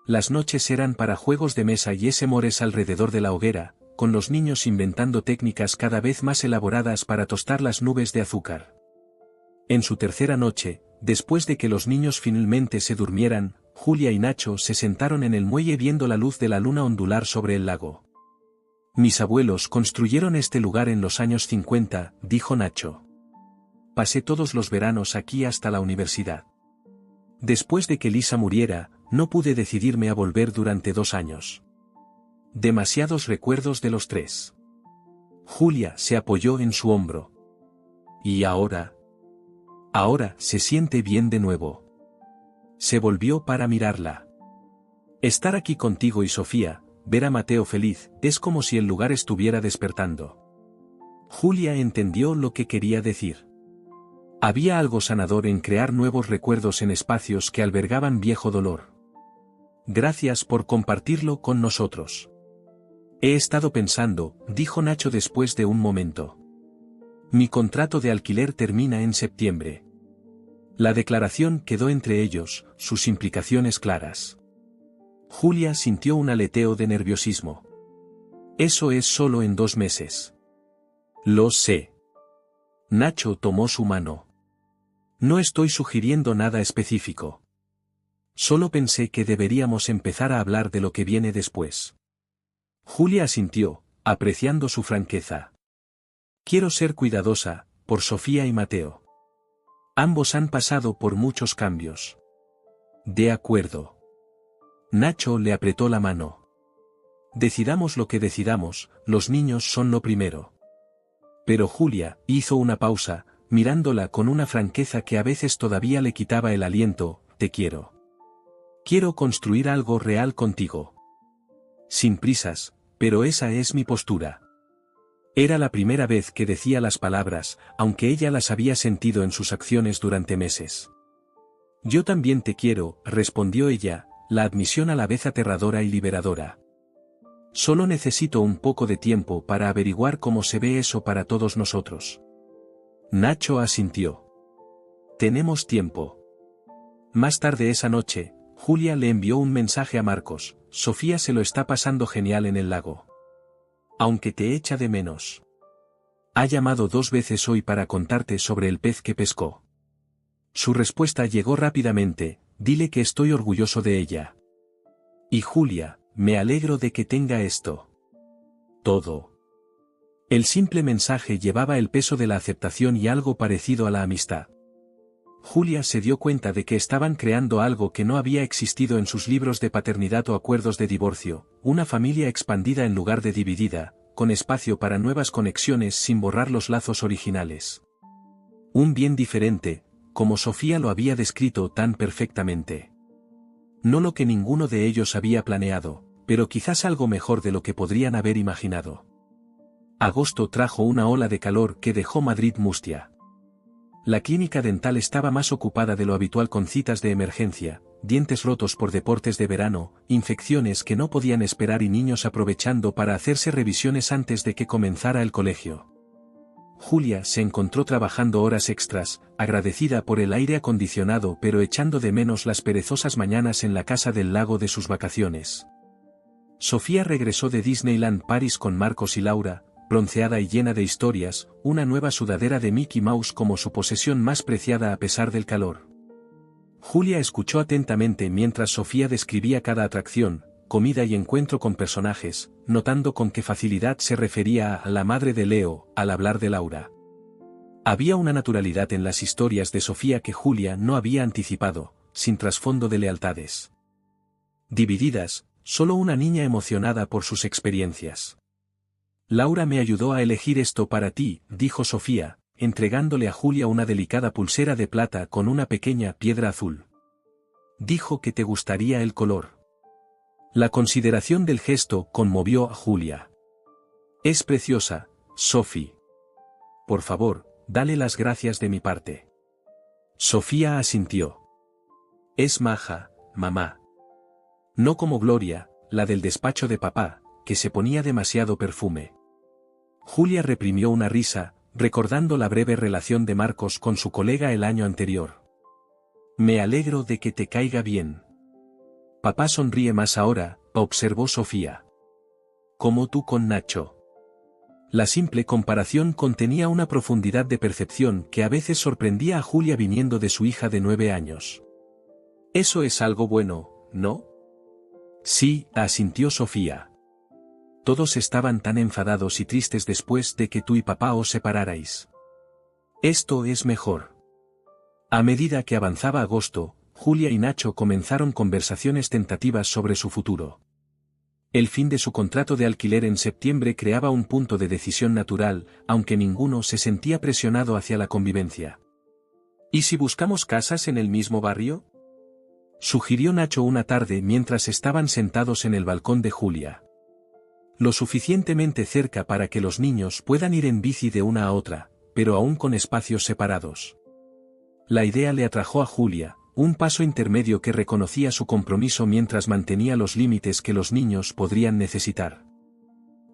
Las noches eran para juegos de mesa y mores alrededor de la hoguera, con los niños inventando técnicas cada vez más elaboradas para tostar las nubes de azúcar. En su tercera noche, después de que los niños finalmente se durmieran, Julia y Nacho se sentaron en el muelle viendo la luz de la luna ondular sobre el lago. Mis abuelos construyeron este lugar en los años 50, dijo Nacho. Pasé todos los veranos aquí hasta la universidad. Después de que Lisa muriera, no pude decidirme a volver durante 2 años. Demasiados recuerdos de los 3. Julia se apoyó en su hombro. ¿Y ahora? Ahora se siente bien de nuevo. Se volvió para mirarla. Estar aquí contigo y Sofía, ver a Mateo feliz, es como si el lugar estuviera despertando. Julia entendió lo que quería decir. Había algo sanador en crear nuevos recuerdos en espacios que albergaban viejo dolor. Gracias por compartirlo con nosotros. He estado pensando, dijo Nacho después de un momento. Mi contrato de alquiler termina en septiembre. La declaración quedó entre ellos, sus implicaciones claras. Julia sintió un aleteo de nerviosismo. Eso es solo en 2 meses. Lo sé. Nacho tomó su mano. No estoy sugiriendo nada específico. Solo pensé que deberíamos empezar a hablar de lo que viene después. Julia asintió, apreciando su franqueza. Quiero ser cuidadosa, por Sofía y Mateo. Ambos han pasado por muchos cambios. De acuerdo. Nacho le apretó la mano. Decidamos lo que decidamos, los niños son lo primero. Pero Julia hizo una pausa, mirándola con una franqueza que a veces todavía le quitaba el aliento. Te quiero. Quiero construir algo real contigo. Sin prisas, pero esa es mi postura. Era la primera vez que decía las palabras, aunque ella las había sentido en sus acciones durante meses. Yo también te quiero, respondió ella, la admisión a la vez aterradora y liberadora. Solo necesito un poco de tiempo para averiguar cómo se ve eso para todos nosotros. Nacho asintió. Tenemos tiempo. Más tarde esa noche, Julia le envió un mensaje a Marcos. Sofía se lo está pasando genial en el lago. Aunque te echa de menos. Ha llamado 2 veces hoy para contarte sobre el pez que pescó. Su respuesta llegó rápidamente, dile que estoy orgulloso de ella. Y Julia, me alegro de que tenga esto. Todo. El simple mensaje llevaba el peso de la aceptación y algo parecido a la amistad. Julia se dio cuenta de que estaban creando algo que no había existido en sus libros de paternidad o acuerdos de divorcio, una familia expandida en lugar de dividida, con espacio para nuevas conexiones sin borrar los lazos originales. Un bien diferente, como Sofía lo había descrito tan perfectamente. No lo que ninguno de ellos había planeado, pero quizás algo mejor de lo que podrían haber imaginado. Agosto trajo una ola de calor que dejó Madrid mustia. La clínica dental estaba más ocupada de lo habitual con citas de emergencia, dientes rotos por deportes de verano, infecciones que no podían esperar y niños aprovechando para hacerse revisiones antes de que comenzara el colegio. Julia se encontró trabajando horas extras, agradecida por el aire acondicionado pero echando de menos las perezosas mañanas en la casa del lago de sus vacaciones. Sofía regresó de Disneyland Paris con Marcos y Laura, bronceada y llena de historias, una nueva sudadera de Mickey Mouse como su posesión más preciada a pesar del calor. Julia escuchó atentamente mientras Sofía describía cada atracción, comida y encuentro con personajes, notando con qué facilidad se refería a la madre de Leo, al hablar de Laura. Había una naturalidad en las historias de Sofía que Julia no había anticipado, sin trasfondo de lealtades. Divididas, solo una niña emocionada por sus experiencias. Laura me ayudó a elegir esto para ti, dijo Sofía, entregándole a Julia una delicada pulsera de plata con una pequeña piedra azul. dijo que te gustaría el color. La consideración del gesto conmovió a Julia. Es preciosa, Sophie. Por favor, dale las gracias de mi parte. Sofía asintió. Es maja, mamá. No como Gloria, la del despacho de papá, que se ponía demasiado perfume. Julia reprimió una risa, recordando la breve relación de Marcos con su colega el año anterior. Me alegro de que te caiga bien. Papá sonríe más ahora, observó Sofía. Como tú con Nacho. La simple comparación contenía una profundidad de percepción que a veces sorprendía a Julia viniendo de su hija de 9 años. Eso es algo bueno, ¿no? Sí, asintió Sofía. Todos estaban tan enfadados y tristes después de que tú y papá os separarais. Esto es mejor. A medida que avanzaba agosto, Julia y Nacho comenzaron conversaciones tentativas sobre su futuro. El fin de su contrato de alquiler en septiembre creaba un punto de decisión natural, aunque ninguno se sentía presionado hacia la convivencia. ¿Y si buscamos casas en el mismo barrio? Sugirió Nacho una tarde mientras estaban sentados en el balcón de Julia. Lo suficientemente cerca para que los niños puedan ir en bici de una a otra, pero aún con espacios separados. La idea le atrajo a Julia, un paso intermedio que reconocía su compromiso mientras mantenía los límites que los niños podrían necesitar.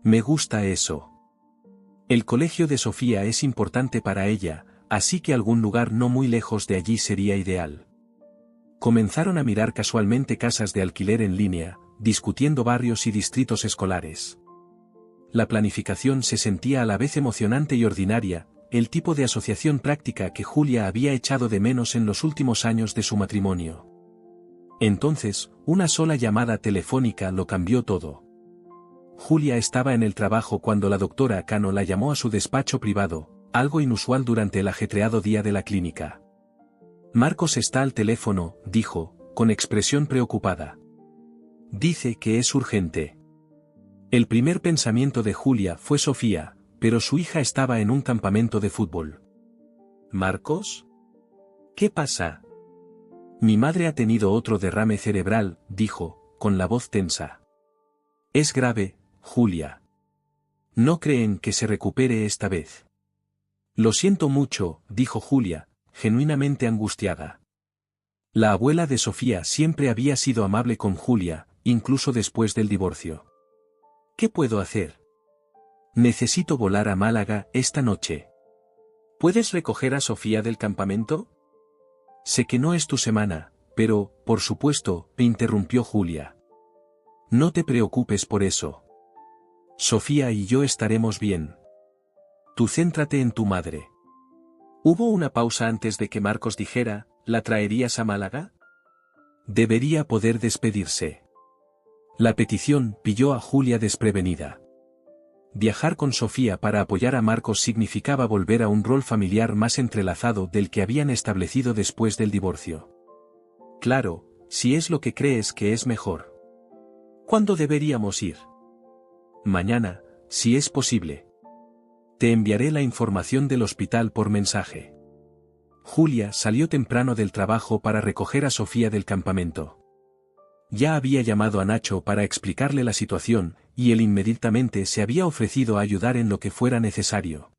Me gusta eso. El colegio de Sofía es importante para ella, así que algún lugar no muy lejos de allí sería ideal. Comenzaron a mirar casualmente casas de alquiler en línea, discutiendo barrios y distritos escolares. La planificación se sentía a la vez emocionante y ordinaria, el tipo de asociación práctica que Julia había echado de menos en los últimos años de su matrimonio. Entonces, una sola llamada telefónica lo cambió todo. Julia estaba en el trabajo cuando la doctora Cano la llamó a su despacho privado, algo inusual durante el ajetreado día de la clínica. Marcos está al teléfono, dijo, con expresión preocupada. Dice que es urgente. El primer pensamiento de Julia fue Sofía, pero su hija estaba en un campamento de fútbol. ¿Marcos? ¿Qué pasa? Mi madre ha tenido otro derrame cerebral, dijo, con la voz tensa. Es grave, Julia. No creen que se recupere esta vez. Lo siento mucho, dijo Julia, genuinamente angustiada. La abuela de Sofía siempre había sido amable con Julia, incluso después del divorcio. ¿Qué puedo hacer? Necesito volar a Málaga esta noche. ¿Puedes recoger a Sofía del campamento? Sé que no es tu semana, pero, por supuesto, interrumpió Julia. No te preocupes por eso. Sofía y yo estaremos bien. Tú céntrate en tu madre. ¿Hubo una pausa antes de que Marcos dijera, ¿la traerías a Málaga? Debería poder despedirse. La petición pilló a Julia desprevenida. Viajar con Sofía para apoyar a Marcos significaba volver a un rol familiar más entrelazado del que habían establecido después del divorcio. Claro, si es lo que crees que es mejor. ¿Cuándo deberíamos ir? Mañana, si es posible. Te enviaré la información del hospital por mensaje. Julia salió temprano del trabajo para recoger a Sofía del campamento. Ya había llamado a Nacho para explicarle la situación, y él inmediatamente se había ofrecido a ayudar en lo que fuera necesario.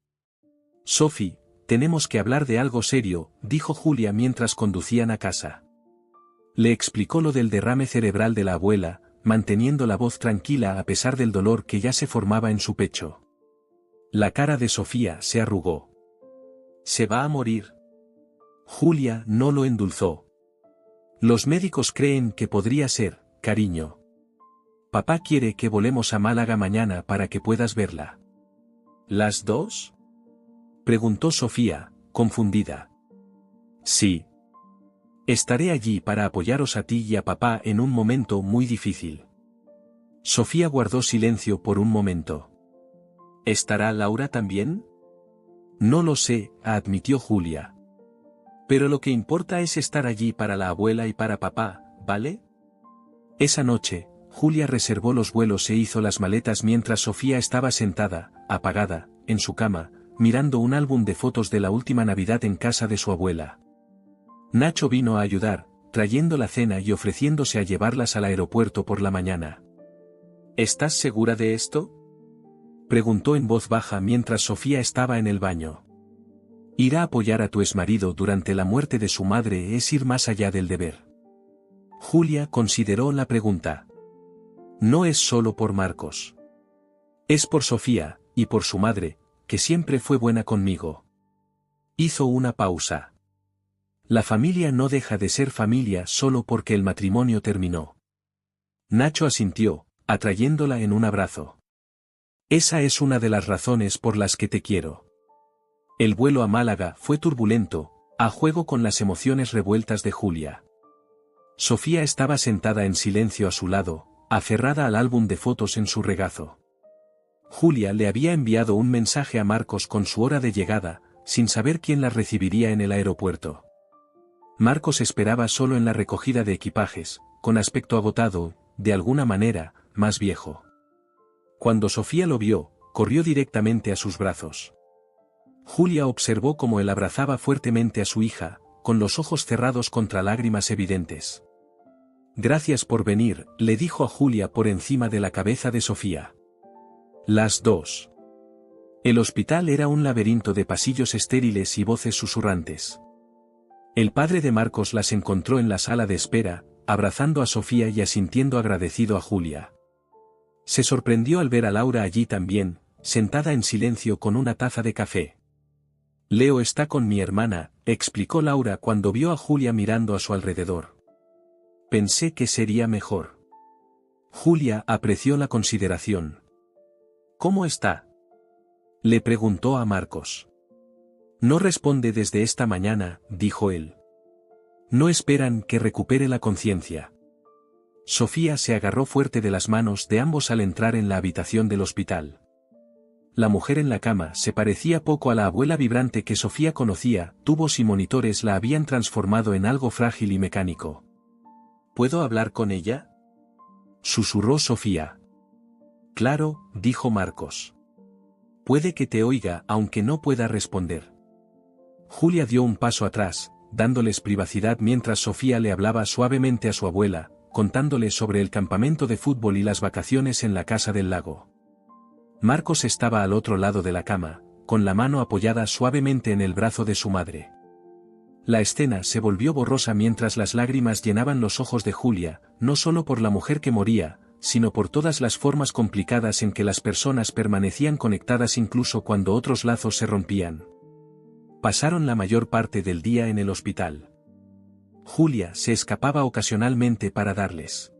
Sophie, tenemos que hablar de algo serio, dijo Julia mientras conducían a casa. Le explicó lo del derrame cerebral de la abuela, manteniendo la voz tranquila a pesar del dolor que ya se formaba en su pecho. La cara de Sofía se arrugó. ¿Se va a morir? Julia no lo endulzó. Los médicos creen que podría ser, cariño. Papá quiere que volemos a Málaga mañana para que puedas verla. ¿Las dos? Preguntó Sofía, confundida. Sí. Estaré allí para apoyaros a ti y a papá en un momento muy difícil. Sofía guardó silencio por un momento. ¿Estará Laura también? No lo sé, admitió Julia. Pero lo que importa es estar allí para la abuela y para papá, ¿vale? Esa noche, Julia reservó los vuelos e hizo las maletas mientras Sofía estaba sentada, apagada, en su cama, mirando un álbum de fotos de la última Navidad en casa de su abuela. Nacho vino a ayudar, trayendo la cena y ofreciéndose a llevarlas al aeropuerto por la mañana. ¿Estás segura de esto?, preguntó en voz baja mientras Sofía estaba en el baño. Ir a apoyar a tu exmarido durante la muerte de su madre es ir más allá del deber. Julia consideró la pregunta. No es solo por Marcos. Es por Sofía, y por su madre, que siempre fue buena conmigo. Hizo una pausa. La familia no deja de ser familia solo porque el matrimonio terminó. Nacho asintió, atrayéndola en un abrazo. Esa es una de las razones por las que te quiero. El vuelo a Málaga fue turbulento, a juego con las emociones revueltas de Julia. Sofía estaba sentada en silencio a su lado, aferrada al álbum de fotos en su regazo. Julia le había enviado un mensaje a Marcos con su hora de llegada, sin saber quién la recibiría en el aeropuerto. Marcos esperaba solo en la recogida de equipajes, con aspecto agotado, de alguna manera, más viejo. Cuando Sofía lo vio, corrió directamente a sus brazos. Julia observó cómo él abrazaba fuertemente a su hija, con los ojos cerrados contra lágrimas evidentes. Gracias por venir, le dijo a Julia por encima de la cabeza de Sofía. Las dos. El hospital era un laberinto de pasillos estériles y voces susurrantes. El padre de Marcos las encontró en la sala de espera, abrazando a Sofía y asintiendo agradecido a Julia. Se sorprendió al ver a Laura allí también, sentada en silencio con una taza de café. Leo está con mi hermana, explicó Laura cuando vio a Julia mirando a su alrededor. Pensé que sería mejor. Julia apreció la consideración. ¿Cómo está?, le preguntó a Marcos. No responde desde esta mañana, dijo él. No esperan que recupere la conciencia. Sofía se agarró fuerte de las manos de ambos al entrar en la habitación del hospital. La mujer en la cama se parecía poco a la abuela vibrante que Sofía conocía, tubos y monitores la habían transformado en algo frágil y mecánico. ¿Puedo hablar con ella?, susurró Sofía. Claro, dijo Marcos. Puede que te oiga aunque no pueda responder. Julia dio un paso atrás, dándoles privacidad mientras Sofía le hablaba suavemente a su abuela, contándole sobre el campamento de fútbol y las vacaciones en la casa del lago. Marcos estaba al otro lado de la cama, con la mano apoyada suavemente en el brazo de su madre. La escena se volvió borrosa mientras las lágrimas llenaban los ojos de Julia, no solo por la mujer que moría, sino por todas las formas complicadas en que las personas permanecían conectadas incluso cuando otros lazos se rompían. Pasaron la mayor parte del día en el hospital. Julia se escapaba ocasionalmente para darles